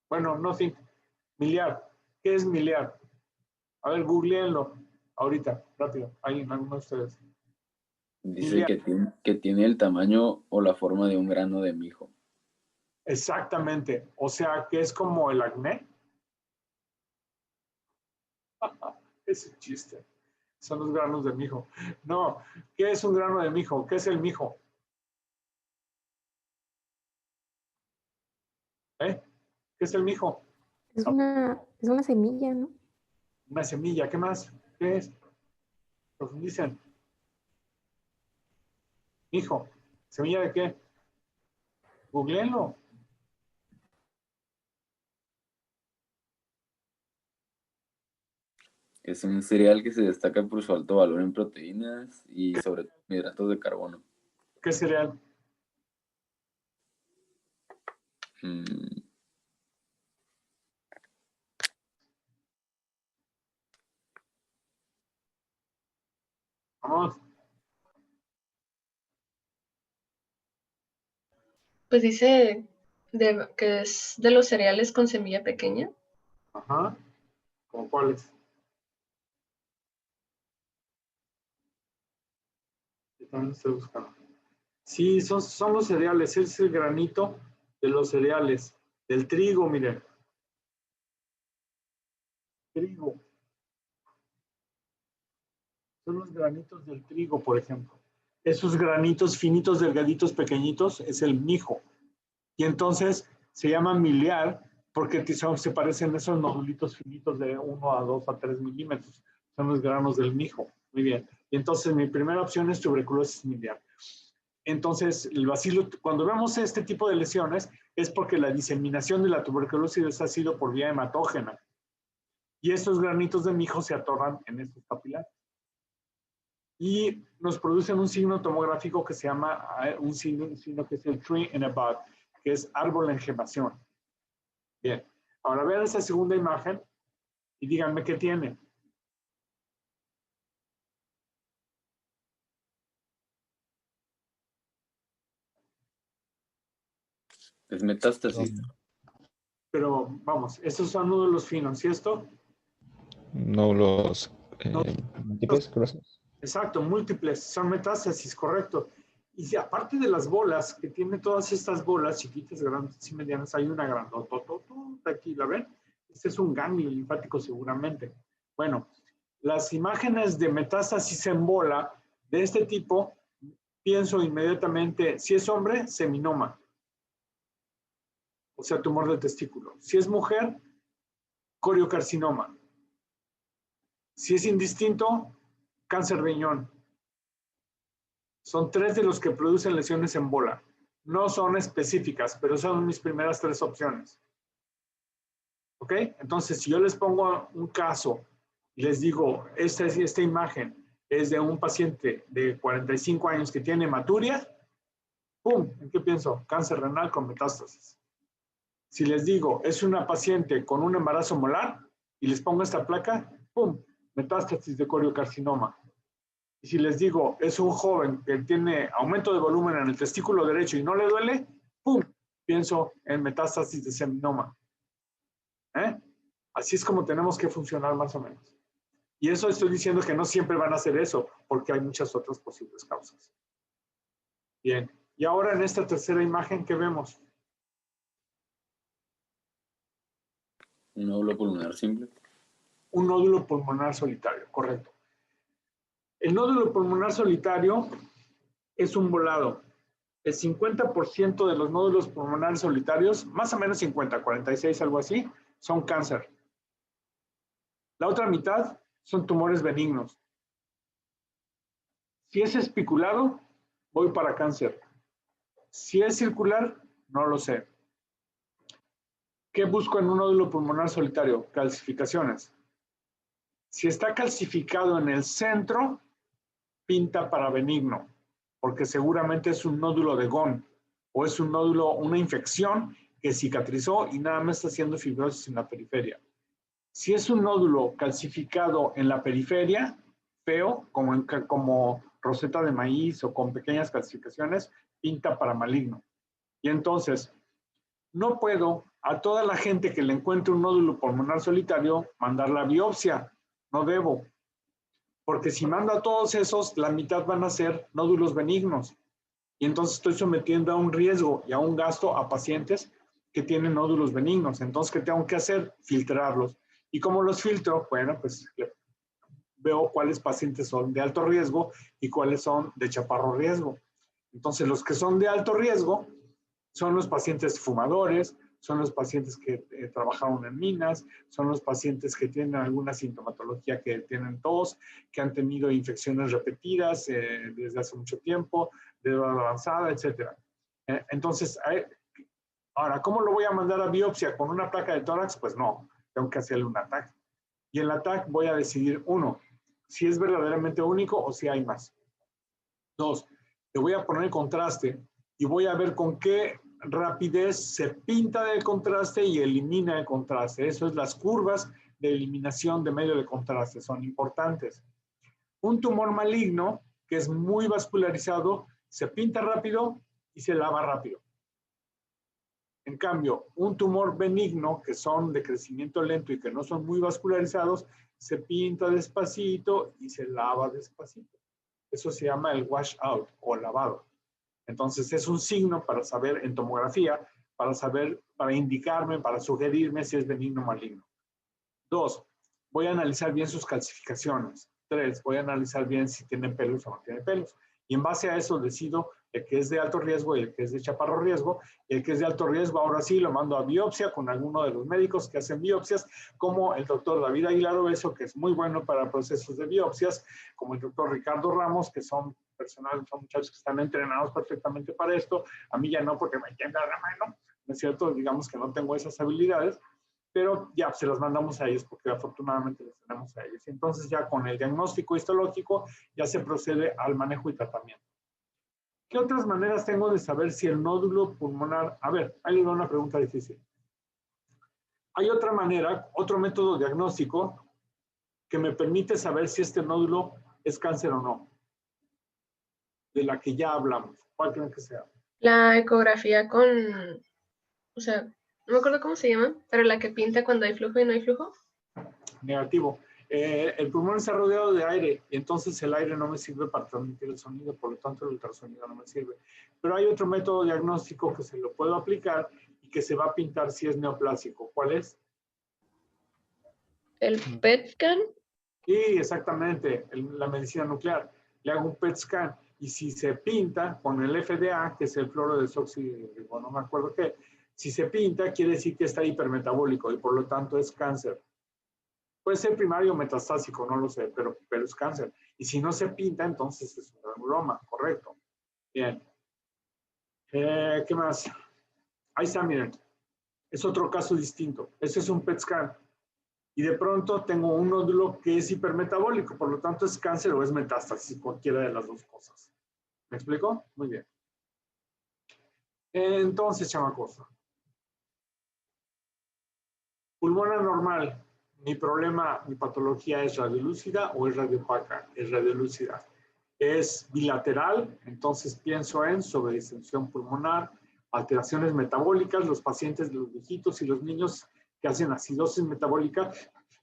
Bueno, no think. Miliar. ¿Qué es miliar? A ver, googleenlo ahorita, rápido. Ahí, algunos de ustedes. Dice que tiene el tamaño o la forma de un grano de mijo. Exactamente. O sea, que es como el acné. Ese chiste. Son los granos de mijo. No, ¿qué es un grano de mijo? ¿Qué es el mijo? ¿Qué es el mijo? Es una semilla, ¿no? Una semilla. ¿Qué más? ¿Qué es? Profundicen. Mijo. ¿Semilla de qué? Googleenlo. Es un cereal que se destaca por su alto valor en proteínas y sobre todo en hidratos de carbono. ¿Qué cereal? Vamos. Pues dice que es de los cereales con semilla pequeña. Ajá. ¿Cómo cuáles? También estoy buscando. Sí, son los cereales. Es el granito de los cereales. Del trigo, miren. Trigo. Son los granitos del trigo, por ejemplo. Esos granitos finitos, delgaditos, pequeñitos, es el mijo. Y entonces se llama miliar porque se parecen a esos nodulitos finitos de 1 a 2 a 3 milímetros. Son los granos del mijo. Muy bien. Y entonces mi primera opción es tuberculosis miliar. Entonces, el bacilo, cuando vemos este tipo de lesiones, es porque la diseminación de la tuberculosis ha sido por vía hematógena. Y estos granitos de mijo se atorran en estos capilares. Y nos producen un signo tomográfico que se llama, un signo que es el tree in a bud, que es árbol en gemación. Bien, ahora vean esa segunda imagen y díganme qué tiene. Es metástasis. Pero vamos, estos son nódulos finos, ¿y esto? Nódulos múltiples, gruesos. Exacto, múltiples, son metástasis, correcto. Y si aparte de las bolas, que tiene todas estas bolas chiquitas, grandes y medianas, hay una grandototota aquí, ¿la ven? Este es un ganglio linfático seguramente. Bueno, las imágenes de metástasis en bola de este tipo, pienso inmediatamente, si es hombre, seminoma. O sea, tumor del testículo. Si es mujer, coriocarcinoma. Si es indistinto, cáncer de riñón. Son 3 de los que producen lesiones en bola. No son específicas, pero son mis primeras 3 opciones. ¿Ok? Entonces, si yo les pongo un caso y les digo, esta imagen es de un paciente de 45 años que tiene hematuria, ¡pum! ¿En qué pienso? Cáncer renal con metástasis. Si les digo, es una paciente con un embarazo molar y les pongo esta placa, ¡pum! Metástasis de coriocarcinoma. Y si les digo, es un joven que tiene aumento de volumen en el testículo derecho y no le duele, ¡pum! Pienso en metástasis de seminoma. Así es como tenemos que funcionar más o menos. Y eso estoy diciendo que no siempre van a hacer eso, porque hay muchas otras posibles causas. Bien, y ahora en esta tercera imagen, ¿qué vemos? Un nódulo pulmonar simple. Un nódulo pulmonar solitario, correcto. El nódulo pulmonar solitario es un volado. El 50% de los nódulos pulmonares solitarios, más o menos 50, 46, algo así, son cáncer. La otra mitad son tumores benignos. Si es espiculado, voy para cáncer. Si es circular, no lo sé. ¿Qué busco en un nódulo pulmonar solitario? Calcificaciones. Si está calcificado en el centro, pinta para benigno, porque seguramente es un nódulo de Gone o es un nódulo, una infección que cicatrizó y nada más está haciendo fibrosis en la periferia. Si es un nódulo calcificado en la periferia, feo, como roseta de maíz o con pequeñas calcificaciones, pinta para maligno. Y entonces, no puedo a toda la gente que le encuentre un nódulo pulmonar solitario mandar la biopsia. No debo. Porque si mando a todos esos, la mitad van a ser nódulos benignos. Y entonces estoy sometiendo a un riesgo y a un gasto a pacientes que tienen nódulos benignos. Entonces, ¿qué tengo que hacer? Filtrarlos. ¿Y cómo los filtro? Bueno, pues veo cuáles pacientes son de alto riesgo y cuáles son de chaparro riesgo. Entonces, los que son de alto riesgo son los pacientes fumadores, son los pacientes que trabajaron en minas, son los pacientes que tienen alguna sintomatología, que tienen tos, que han tenido infecciones repetidas desde hace mucho tiempo, de edad avanzada, etc. Entonces, ahora, ¿cómo lo voy a mandar a biopsia? ¿Con una placa de tórax? Pues no, tengo que hacerle un ATAC. Y en el ATAC voy a decidir, 1, si es verdaderamente único o si hay más. 2, le voy a poner el contraste y voy a ver con qué rapidez se pinta del contraste y elimina el contraste. Eso es las curvas de eliminación de medio de contraste, son importantes. Un tumor maligno, que es muy vascularizado, se pinta rápido y se lava rápido. En cambio, un tumor benigno, que son de crecimiento lento y que no son muy vascularizados, se pinta despacito y se lava despacito. Eso se llama el washout o lavado. Entonces, es un signo para saber en tomografía, para saber, para indicarme, para sugerirme si es benigno o maligno. 2, voy a analizar bien sus calcificaciones. 3, voy a analizar bien si tienen pelos o no tienen pelos. Y en base a eso decido el que es de alto riesgo y el que es de chaparro riesgo. El que es de alto riesgo, ahora sí, lo mando a biopsia con alguno de los médicos que hacen biopsias, como el doctor David Aguilar Obeso, que es muy bueno para procesos de biopsias, como el doctor Ricardo Ramos, que son personal, son muchachos que están entrenados perfectamente para esto. A mí ya no, porque me tiembla la mano, ¿no es cierto? Digamos que no tengo esas habilidades, pero ya se las mandamos a ellos porque afortunadamente los tenemos a ellos. Y entonces ya con el diagnóstico histológico ya se procede al manejo y tratamiento. ¿Qué otras maneras tengo de saber si el nódulo pulmonar? A ver, ahí le doy una pregunta difícil. Hay otra manera, otro método diagnóstico que me permite saber si este nódulo es cáncer o no, de la que ya hablamos. ¿Cuál creen que sea? La ecografía con, o sea, no me acuerdo cómo se llama, pero la que pinta cuando hay flujo y no hay flujo. Negativo. El pulmón está rodeado de aire y entonces el aire no me sirve para transmitir el sonido, por lo tanto el ultrasonido no me sirve. Pero hay otro método diagnóstico que se lo puedo aplicar y que se va a pintar si es neoplásico. ¿Cuál es? ¿El PET scan? Sí, exactamente, la medicina nuclear. Le hago un PET scan y si se pinta con el FDA, que es el fluorodesoxirribo, no me acuerdo qué, si se pinta quiere decir que está hipermetabólico y por lo tanto es cáncer. Puede ser primario o metastásico, no lo sé, pero es cáncer. Y si no se pinta, entonces es un granuloma, correcto. Bien. ¿Qué más? Ahí está, miren. Es otro caso distinto. Ese es un PET scan. Y de pronto tengo un nódulo que es hipermetabólico, por lo tanto es cáncer o es metástasis, cualquiera de las dos cosas. ¿Me explico? Muy bien. Entonces, chamacos. Pulmón anormal. Mi problema, mi patología es radiolúcida o es radiopaca. Es radiolúcida. Es bilateral, entonces pienso en sobredistensión pulmonar, alteraciones metabólicas. Los pacientes, los viejitos y los niños que hacen acidosis metabólica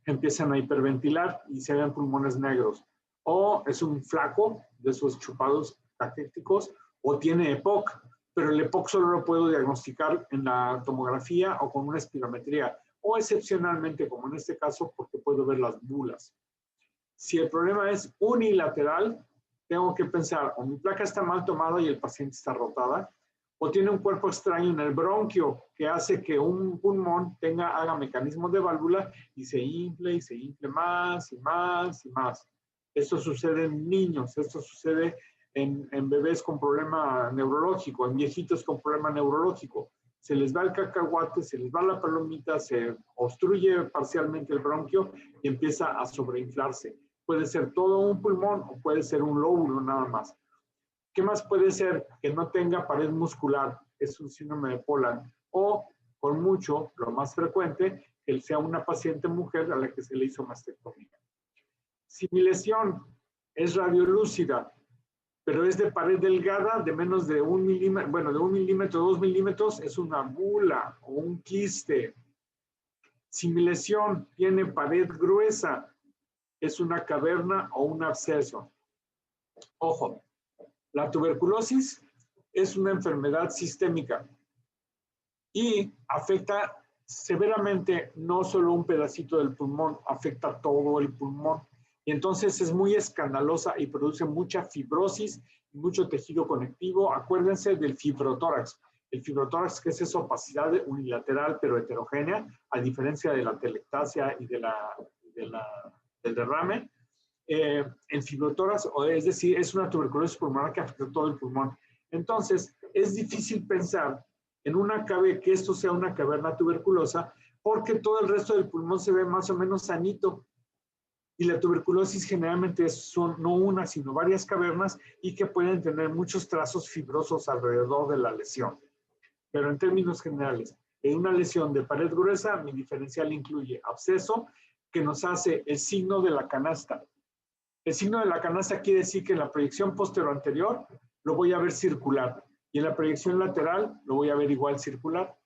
empiezan a hiperventilar y se ven pulmones negros. O es un flaco de esos chupados caquéticos o tiene EPOC, pero el EPOC solo lo puedo diagnosticar en la tomografía o con una espirometría, o excepcionalmente, como en este caso, porque puedo ver las bulas. Si el problema es unilateral, tengo que pensar, o mi placa está mal tomada y el paciente está rotada, o tiene un cuerpo extraño en el bronquio que hace que un pulmón haga mecanismos de válvula y se infle más y más y más. Esto sucede en niños, esto sucede en bebés con problema neurológico, en viejitos con problema neurológico. Se les va el cacahuate, se les va la palomita, se obstruye parcialmente el bronquio y empieza a sobreinflarse. Puede ser todo un pulmón o puede ser un lóbulo nada más. ¿Qué más puede ser? Que no tenga pared muscular, es un síndrome de Poland. O, con mucho, lo más frecuente, que sea una paciente mujer a la que se le hizo mastectomía. Si mi lesión es radiolúcida, pero es de pared delgada, de menos de 1 milímetro, bueno, de 1 milímetro, 2 milímetros, es una bula o un quiste. Si mi lesión tiene pared gruesa, es una caverna o un absceso. Ojo, la tuberculosis es una enfermedad sistémica y afecta severamente no solo un pedacito del pulmón, afecta todo el pulmón. Y entonces es muy escandalosa y produce mucha fibrosis y mucho tejido conectivo. Acuérdense del fibrotórax. El fibrotórax, que es esa opacidad unilateral pero heterogénea, a diferencia de la telectasia y del derrame. El fibrotórax, es decir, es una tuberculosis pulmonar que afecta todo el pulmón. Entonces, es difícil pensar que esto sea una caverna tuberculosa porque todo el resto del pulmón se ve más o menos sanito. Y la tuberculosis generalmente son no una, sino varias cavernas y que pueden tener muchos trazos fibrosos alrededor de la lesión. Pero en términos generales, en una lesión de pared gruesa, mi diferencial incluye absceso, que nos hace el signo de la canasta. El signo de la canasta quiere decir que en la proyección posterior-anterior lo voy a ver circular y en la proyección lateral lo voy a ver igual circular,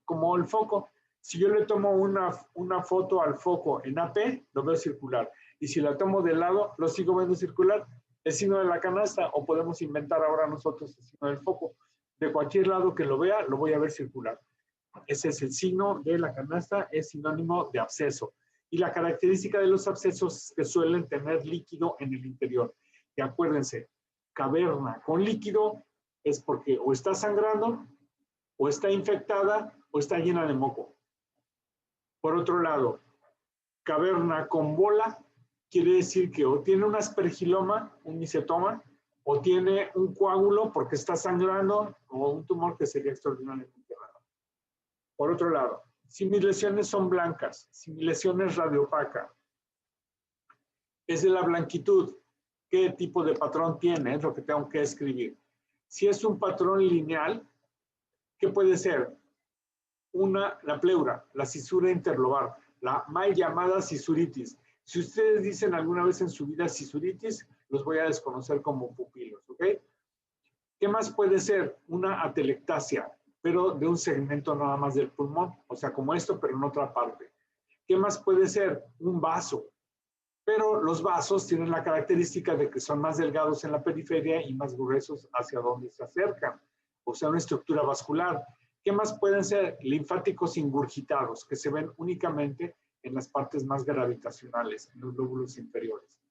como el foco. Si yo le tomo una foto al foco en AP, lo veo circular. Y si la tomo de lado, lo sigo viendo circular. El signo de la canasta, o podemos inventar ahora nosotros el signo del foco. De cualquier lado que lo vea, lo voy a ver circular. Ese es el signo de la canasta, es sinónimo de absceso. Y la característica de los abscesos es que suelen tener líquido en el interior. Y acuérdense, caverna con líquido es porque o está sangrando, o está infectada, o está llena de moco. Por otro lado, caverna con bola quiere decir que o tiene un aspergiloma, un micetoma, o tiene un coágulo porque está sangrando, o un tumor que sería extraordinariamente raro. Por otro lado, si mis lesiones son blancas, si mi lesión es radiopaca, es de la blanquitud, ¿qué tipo de patrón tiene? Es lo que tengo que escribir. Si es un patrón lineal, ¿qué puede ser? La pleura, la cisura interlobar, la mal llamada cisuritis. Si ustedes dicen alguna vez en su vida cisuritis, los voy a desconocer como pupilos, ¿ok? ¿Qué más puede ser? Una atelectasia, pero de un segmento nada más del pulmón, o sea, como esto, pero en otra parte. ¿Qué más puede ser? Un vaso. Pero los vasos tienen la característica de que son más delgados en la periferia y más gruesos hacia donde se acercan, o sea, una estructura vascular. ¿Qué más pueden ser? Linfáticos ingurgitados, que se ven únicamente en las partes más gravitacionales, en los lóbulos inferiores.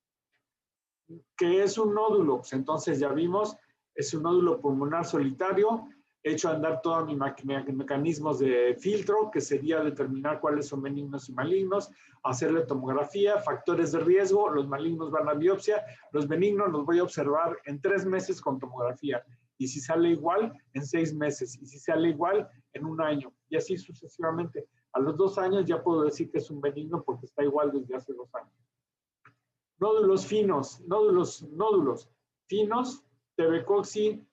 ¿Qué es un nódulo? Pues entonces ya vimos, es un nódulo pulmonar solitario, hecho andar todos mis mecanismos de filtro, que sería determinar cuáles son benignos y malignos, hacerle tomografía, factores de riesgo, los malignos van a biopsia, los benignos los voy a observar en 3 meses con tomografía. Y si sale igual, en 6 meses. Y si sale igual, en 1 año. Y así sucesivamente. A los 2 años ya puedo decir que es un benigno porque está igual desde hace 2 años. Nódulos finos. Nódulos finos, TB coxi,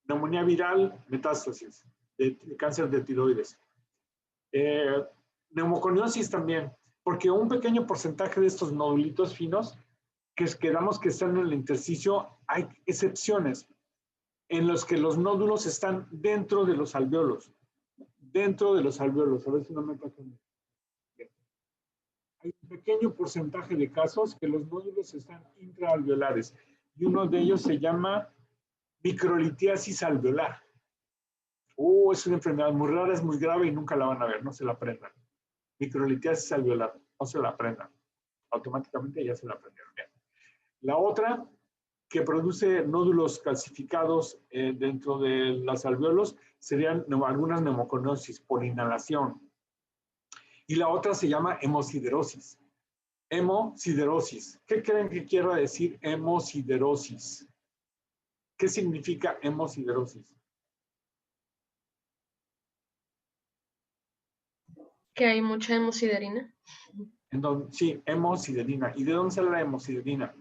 neumonía viral, metástasis, de cáncer de tiroides. Neumoconiosis también, porque un pequeño porcentaje de estos nodulitos finos, que quedamos que están en el intersticio, hay excepciones en los que los nódulos están dentro de los alvéolos. Dentro de los alvéolos. A ver si no me pasa. Hay un pequeño porcentaje de casos que los nódulos están intraalveolares. Y uno de ellos se llama microlitiasis alveolar. Es una enfermedad muy rara, es muy grave y nunca la van a ver. No se la aprendan. Microlitiasis alveolar. No se la aprendan. Automáticamente ya se la aprendieron. Bien. La otra, que produce nódulos calcificados dentro de los alvéolos, serían algunas neumoconiosis por inhalación. Y la otra se llama hemosiderosis. Hemosiderosis. ¿Qué creen que quiera decir hemosiderosis? ¿Qué significa hemosiderosis? Que hay mucha hemosiderina. Sí, hemosiderina. ¿Y de dónde sale la hemosiderina?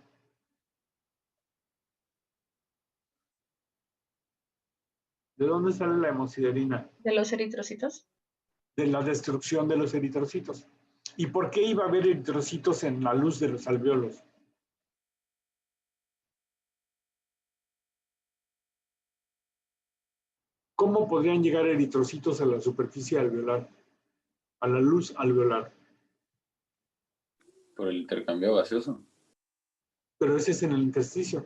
¿De dónde sale la hemosiderina? ¿De los eritrocitos? De la destrucción de los eritrocitos. ¿Y por qué iba a haber eritrocitos en la luz de los alvéolos? ¿Cómo podrían llegar eritrocitos a la superficie alveolar? A la luz alveolar. Por el intercambio gaseoso. Pero ese es en el intersticio.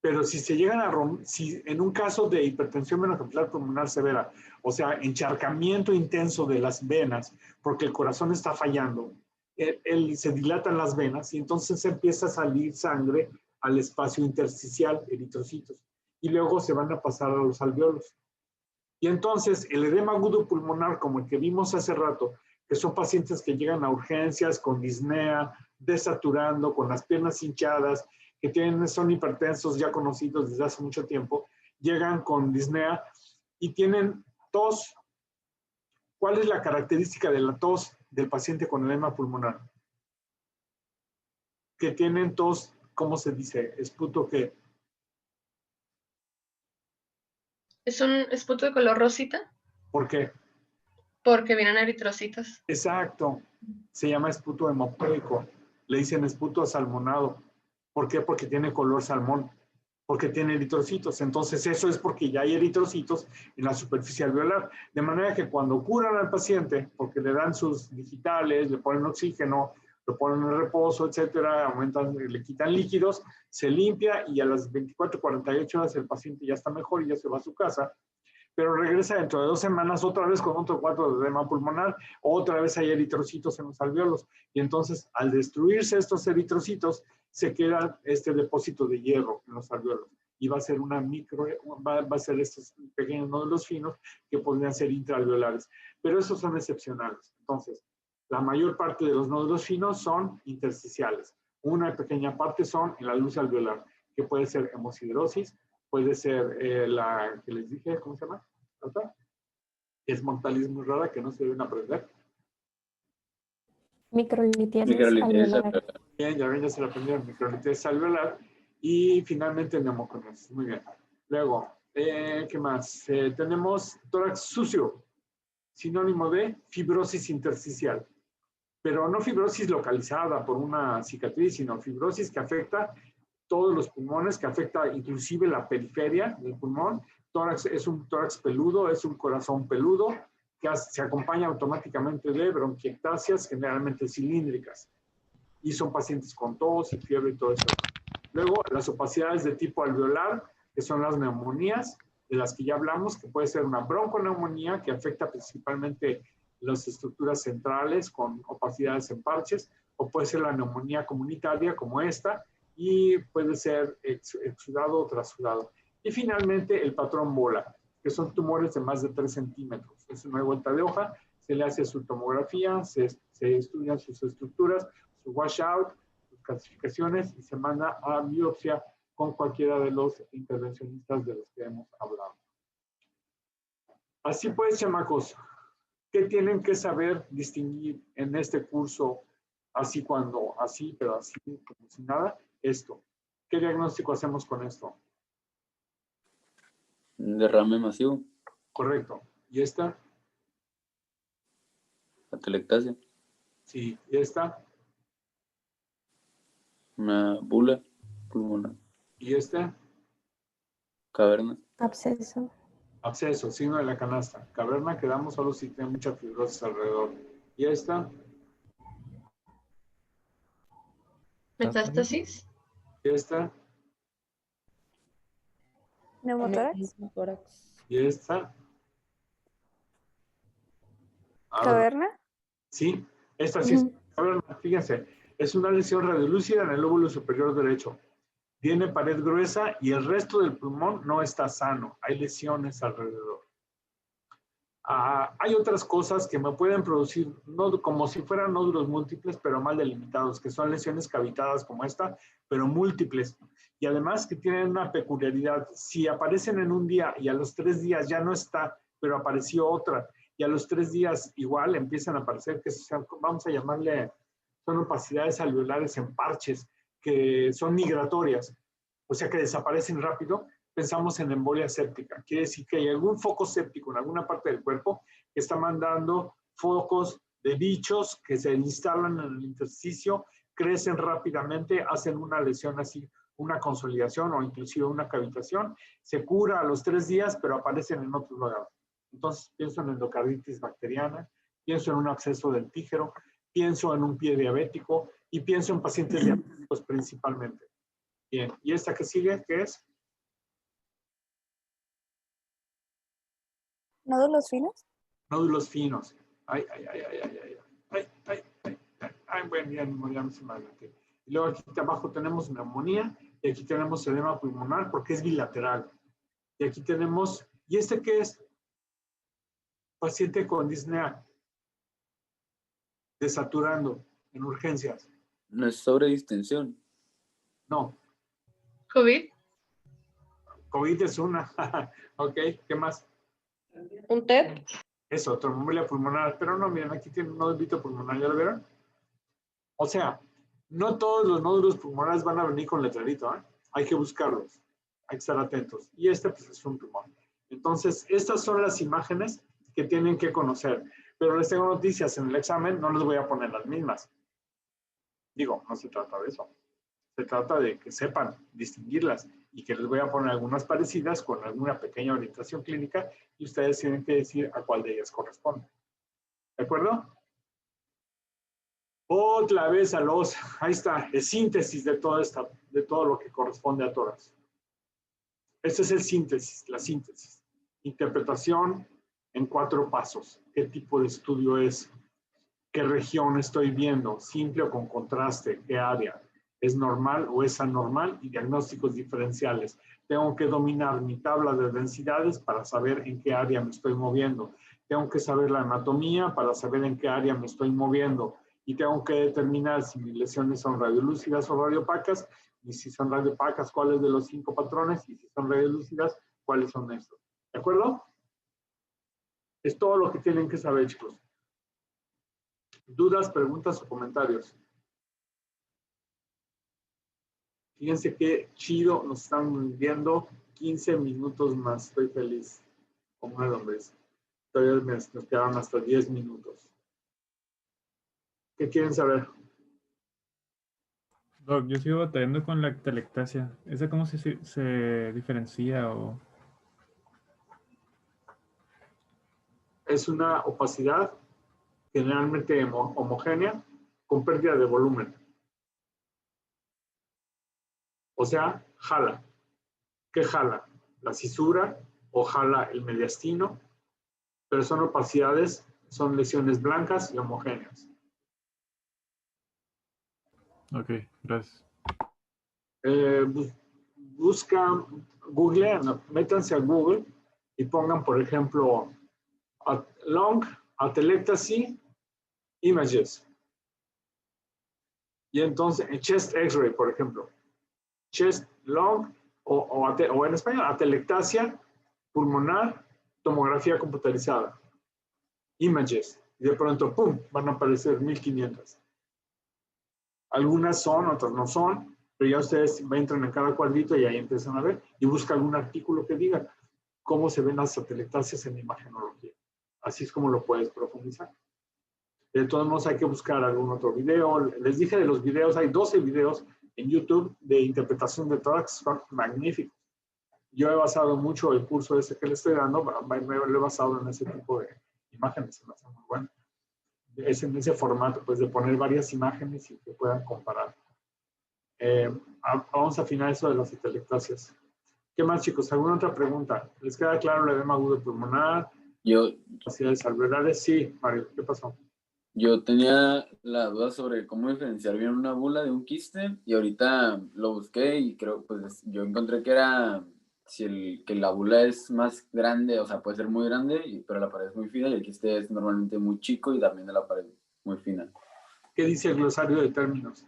Pero si se llegan a romper, si en un caso de hipertensión venocapitular pulmonar severa, o sea, encharcamiento intenso de las venas, porque el corazón está fallando, se dilatan las venas y entonces empieza a salir sangre al espacio intersticial, eritrocitos, y luego se van a pasar a los alvéolos. Y entonces el edema agudo pulmonar, como el que vimos hace rato, que son pacientes que llegan a urgencias con disnea, desaturando, con las piernas hinchadas, que son hipertensos ya conocidos desde hace mucho tiempo, llegan con disnea y tienen tos. ¿Cuál es la característica de la tos del paciente con edema pulmonar? Que tienen tos, ¿cómo se dice? ¿Esputo qué? ¿Es un esputo de color rosita? ¿Por qué? Porque vienen eritrocitos. Exacto. Se llama esputo hemopóico. Le dicen esputo asalmonado. ¿Por qué? Porque tiene color salmón, porque tiene eritrocitos. Entonces, eso es porque ya hay eritrocitos en la superficie alveolar. De manera que cuando curan al paciente, porque le dan sus digitales, le ponen oxígeno, lo ponen en reposo, etcétera, aumentan, le quitan líquidos, se limpia y a las 24, 48 horas el paciente ya está mejor y ya se va a su casa. Pero regresa dentro de 2 semanas otra vez con otro cuadro de edema pulmonar, otra vez hay eritrocitos en los alvéolos. Y entonces, al destruirse estos eritrocitos, se queda este depósito de hierro en los alvéolos. Y va a ser va a ser estos pequeños nódulos finos que podrían ser intraalveolares. Pero esos son excepcionales. Entonces, la mayor parte de los nódulos finos son intersticiales. Una pequeña parte son en la luz alveolar, que puede ser hemosiderosis, puede ser la que les dije, ¿cómo se llama? ¿Otra? Es mortalismo rara que no se deben aprender. Microlitiasis alveolar. Bien, ya ven, ya se la aprendieron, microlitiasis alveolar. Y finalmente neumoconiosis. Muy bien. Luego, ¿qué más? Tenemos tórax sucio, sinónimo de fibrosis intersticial. Pero no fibrosis localizada por una cicatriz, sino fibrosis que afecta todos los pulmones, que afecta inclusive la periferia del pulmón. Tórax es un tórax peludo, es un corazón peludo, que se acompaña automáticamente de bronquiectasias, generalmente cilíndricas. Y son pacientes con tos y fiebre y todo eso. Luego, las opacidades de tipo alveolar, que son las neumonías, de las que ya hablamos, que puede ser una bronconeumonía, que afecta principalmente las estructuras centrales con opacidades en parches, o puede ser la neumonía comunitaria como esta, y puede ser exudado o trasudado. Y finalmente el patrón bola, que son tumores de más de 3 centímetros. Es una vuelta de hoja, se le hace su tomografía, se estudian sus estructuras, su washout, sus clasificaciones y se manda a biopsia con cualquiera de los intervencionistas de los que hemos hablado. Así pues, chamacos, ¿qué tienen que saber distinguir en este curso? Así pero así como si nada, esto. ¿Qué diagnóstico hacemos con esto? Un derrame masivo. Correcto. ¿Y esta? Atelectasia. Sí. ¿Y esta? Una bula pulmonar. ¿Y esta? Caverna. Absceso. Absceso, signo de la canasta. Caverna quedamos solo si tiene mucha fibrosis alrededor. ¿Y esta? Metástasis. ¿Y esta? Neumotórax. ¿Y esta? Caverna. Sí, esta sí es caverna. Fíjense, es una lesión radiolúcida en el lóbulo superior derecho. Tiene pared gruesa y el resto del pulmón no está sano. Hay lesiones alrededor. Hay otras cosas que me pueden producir, como si fueran nódulos múltiples, pero mal delimitados, que son lesiones cavitadas como esta, pero múltiples. Y además que tienen una peculiaridad. Si aparecen en un día y a los 3 días ya no está, pero apareció otra, y a los 3 días igual empiezan a aparecer, que vamos a llamarle, son opacidades alveolares en parches, que son migratorias, o sea que desaparecen rápido, pensamos en embolia séptica. Quiere decir que hay algún foco séptico en alguna parte del cuerpo que está mandando focos de bichos que se instalan en el intersticio, crecen rápidamente, hacen una lesión así, una consolidación o inclusive una cavitación, se cura a los 3 días, pero aparecen en otros lugares. Entonces pienso en endocarditis bacteriana, pienso en un absceso del tígero, pienso en un pie diabético y pienso en pacientes diabéticos principalmente. Bien, ¿y esta que sigue qué es? ¿Nódulos finos? Nódulos finos. Bueno, ya no se me adelanté. Y luego aquí abajo tenemos neumonía y aquí tenemos edema pulmonar porque es bilateral. Y aquí tenemos, ¿y este qué es? Paciente con disnea, desaturando en urgencias. No es sobredistensión. No. COVID. COVID es una. Ok, ¿qué más? Un TED. Eso, tromboembolia pulmonar. Pero no, miren, aquí tiene un nódulo pulmonar, ¿ya lo vieron? O sea, no todos los nódulos pulmonares van a venir con letrerito, ¿eh? Hay que buscarlos, hay que estar atentos. Y este pues es un tumor. Entonces, estas son las imágenes que tienen que conocer. Pero les tengo noticias, en el examen no les voy a poner las mismas. Digo, no se trata de eso. Se trata de que sepan distinguirlas y que les voy a poner algunas parecidas con alguna pequeña orientación clínica y ustedes tienen que decir a cuál de ellas corresponde. ¿De acuerdo? Otra vez ahí está, el síntesis de todo lo que corresponde a tórax. Este es el síntesis, la síntesis. Interpretación en 4 pasos. ¿Qué tipo de estudio es? ¿Qué región estoy viendo? ¿Simple o con contraste? ¿Qué área? ¿Es normal o es anormal? Y diagnósticos diferenciales. Tengo que dominar mi tabla de densidades para saber en qué área me estoy moviendo. Tengo que saber la anatomía para saber en qué área me estoy moviendo. Y tengo que determinar si mis lesiones son radiolúcidas o radiopacas. Y si son radiopacas, cuáles de los 5 patrones. Y si son radiolúcidas, cuáles son estos. ¿De acuerdo? Es todo lo que tienen que saber, chicos. ¿Dudas, preguntas o comentarios? Fíjense qué chido nos están viendo. 15 minutos más. Estoy feliz. Como una lombriz. Todavía nos quedaron hasta 10 minutos. ¿Qué quieren saber? Doc, yo sigo batallando con la atelectasia. ¿Esa cómo se diferencia o...? Es una opacidad generalmente homogénea con pérdida de volumen. O sea, jala. ¿Qué jala? La cisura o jala el mediastino, pero son opacidades, son lesiones blancas y homogéneas. Ok, gracias. Googleen, métanse a Google y pongan, por ejemplo, long atelectacy images. Y entonces, en chest x-ray, por ejemplo, chest long o en español, atelectasia pulmonar, tomografía computarizada, images. Y de pronto, ¡pum!, van a aparecer 1500. Algunas son, otras no son, pero ya ustedes entran en cada cuadrito y ahí empiezan a ver y buscan algún artículo que diga cómo se ven las atelectasias en imagenología. Así es como lo puedes profundizar. De todos modos hay que buscar algún otro video. Les dije de los videos, hay 12 videos en YouTube de interpretación de tórax, son magníficos. Yo he basado mucho el curso ese que le estoy dando, me lo he basado en ese tipo de imágenes, se me hace muy bueno. Es en ese formato, pues de poner varias imágenes y que puedan comparar. Vamos a afinar eso de las atelectasias. ¿Qué más, chicos? ¿Alguna otra pregunta? ¿Les queda claro el edema agudo pulmonar? Capacidades alveolares. Sí, Mario, ¿qué pasó? Yo tenía la duda sobre cómo diferenciar bien una bula de un quiste y ahorita lo busqué y creo, pues yo encontré que era que la bula es más grande, o sea, puede ser muy grande, pero la pared es muy fina y el quiste es normalmente muy chico y también de la pared muy fina. ¿Qué dice el glosario de términos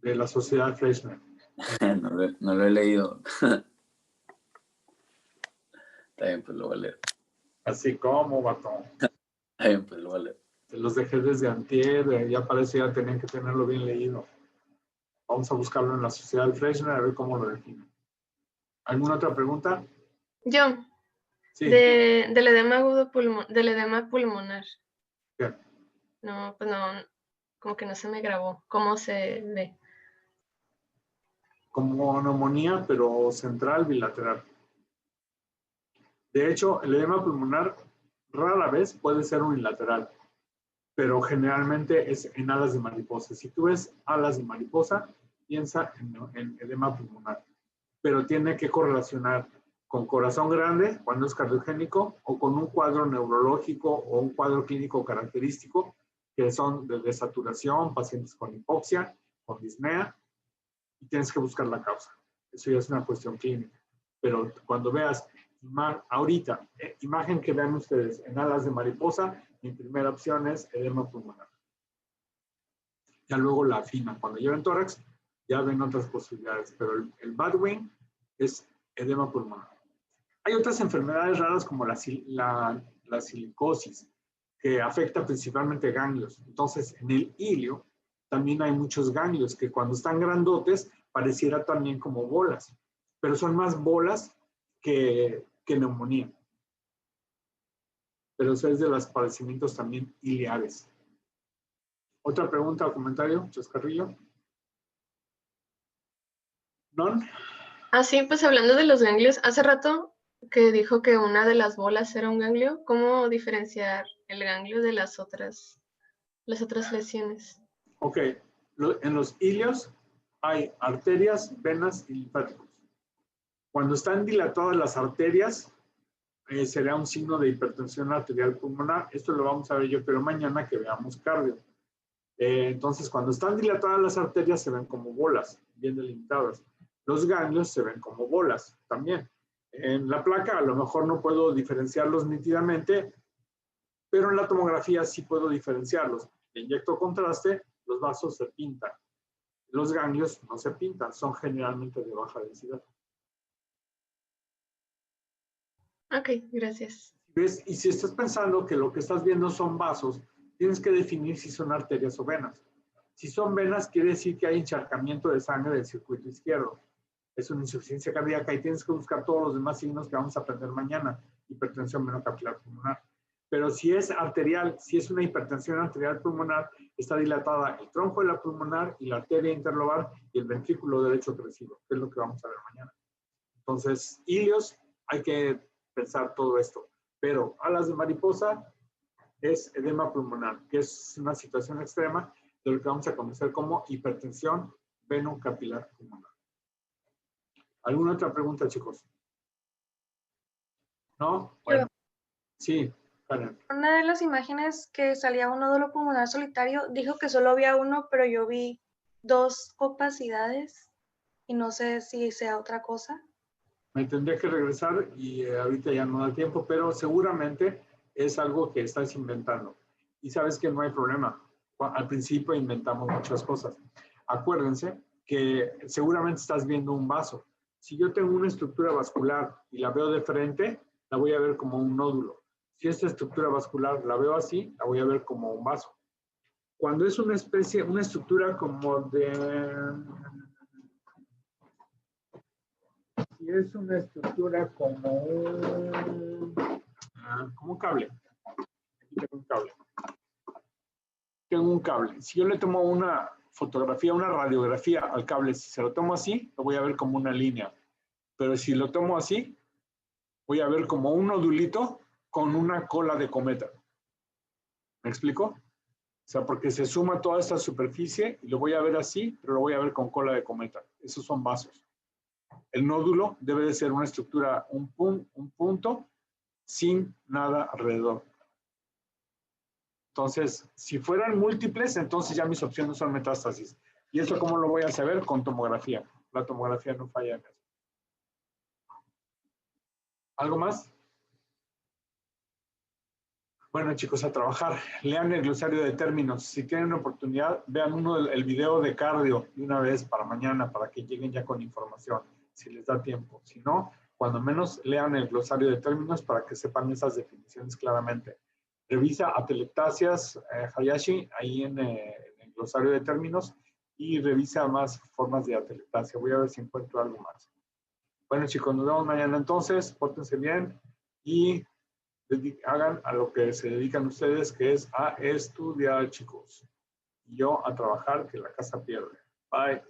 de la Sociedad Fleischmann? No lo he leído. Está bien, pues lo voy a leer. Así como, batón. Está bien, pues lo voy a leer. Los dejé desde antier, ya parece ya tenían que tenerlo bien leído. Vamos a buscarlo en la Sociedad Fleischmann a ver cómo lo definen. ¿Alguna otra pregunta? Yo. Sí. Del edema agudo del edema pulmonar. Bien. No, pues no, como que no se me grabó. ¿Cómo se ve? Como neumonía, pero central bilateral. De hecho, el edema pulmonar rara vez puede ser unilateral, pero generalmente es en alas de mariposa. Si tú ves alas de mariposa, piensa en edema pulmonar, pero tiene que correlacionar con corazón grande, cuando es cardiogénico, o con un cuadro neurológico o un cuadro clínico característico, que son de desaturación, pacientes con hipoxia, con disnea, y tienes que buscar la causa. Eso ya es una cuestión clínica. Pero cuando veas, ahorita, imagen que vean ustedes en alas de mariposa, mi primera opción es edema pulmonar. Ya luego la afinan. Cuando lleven tórax, ya ven otras posibilidades, pero el bad wing es edema pulmonar. Hay otras enfermedades raras como la silicosis, que afecta principalmente ganglios. Entonces, en el ilio también hay muchos ganglios que cuando están grandotes pareciera también como bolas, pero son más bolas que neumonía. Pero eso es de los padecimientos también iliares. ¿Otra pregunta o comentario, Chascarrillo? ¿No? Ah, sí, pues hablando de los ganglios, hace rato que dijo que una de las bolas era un ganglio. ¿Cómo diferenciar el ganglio de las otras lesiones? Ok, en los ilios hay arterias, venas y linfáticos. Cuando están dilatadas las arterias, será un signo de hipertensión arterial pulmonar. Esto lo vamos a ver yo, pero mañana que veamos cardio. Entonces, cuando están dilatadas las arterias, se ven como bolas, bien delimitadas. Los ganglios se ven como bolas también. En la placa a lo mejor no puedo diferenciarlos nítidamente, pero en la tomografía sí puedo diferenciarlos. Le inyecto contraste, los vasos se pintan. Los ganglios no se pintan, son generalmente de baja densidad. Ok, gracias. ¿Ves? Y si estás pensando que lo que estás viendo son vasos, tienes que definir si son arterias o venas. Si son venas, quiere decir que hay encharcamiento de sangre del circuito izquierdo. Es una insuficiencia cardíaca y tienes que buscar todos los demás signos que vamos a aprender mañana. Hipertensión venocapilar pulmonar. Pero si es arterial, si es una hipertensión arterial pulmonar, está dilatada el tronco de la pulmonar y la arteria interlobar y el ventrículo derecho crecido, que es lo que vamos a ver mañana. Entonces, ilios, hay que pensar todo esto. Pero alas de mariposa es edema pulmonar, que es una situación extrema de lo que vamos a conocer como hipertensión venocapilar pulmonar. ¿Alguna otra pregunta, chicos? ¿No? Bueno, sí, Karen. Una de las imágenes que salía un nódulo pulmonar solitario dijo que solo había uno, pero yo vi 2 opacidades y no sé si sea otra cosa. Me tendría que regresar y ahorita ya no da tiempo, pero seguramente es algo que estás inventando. Y sabes que no hay problema. Al principio inventamos muchas cosas. Acuérdense que seguramente estás viendo un vaso. Si yo tengo una estructura vascular y la veo de frente, la voy a ver como un nódulo. Si esta estructura vascular la veo así, la voy a ver como un vaso. Cuando es una especie, una estructura como de... Si es una estructura como un cable. Aquí tengo un cable. Tengo un cable. Si yo le tomo una fotografía, una radiografía al cable, si se lo tomo así, lo voy a ver como una línea. Pero si lo tomo así, voy a ver como un nodulito con una cola de cometa. ¿Me explico? O sea, porque se suma toda esta superficie y lo voy a ver así, pero lo voy a ver con cola de cometa. Esos son vasos. El nódulo debe de ser una estructura, un punto sin nada alrededor. Entonces, si fueran múltiples, entonces ya mis opciones son metástasis. ¿Y eso cómo lo voy a saber? Con tomografía. La tomografía no falla en eso. ¿Algo más? Bueno, chicos, a trabajar. Lean el glosario de términos. Si tienen oportunidad, vean el video de cardio de una vez para mañana, para que lleguen ya con información, si les da tiempo. Si no, cuando menos lean el glosario de términos para que sepan esas definiciones claramente. Revisa atelectasias, Hayashi, ahí en el glosario de términos, y revisa más formas de atelectasia. Voy a ver si encuentro algo más. Bueno, chicos, nos vemos mañana entonces. Pórtense bien y hagan a lo que se dedican ustedes, que es a estudiar, chicos. Y yo a trabajar, que la casa pierde. Bye.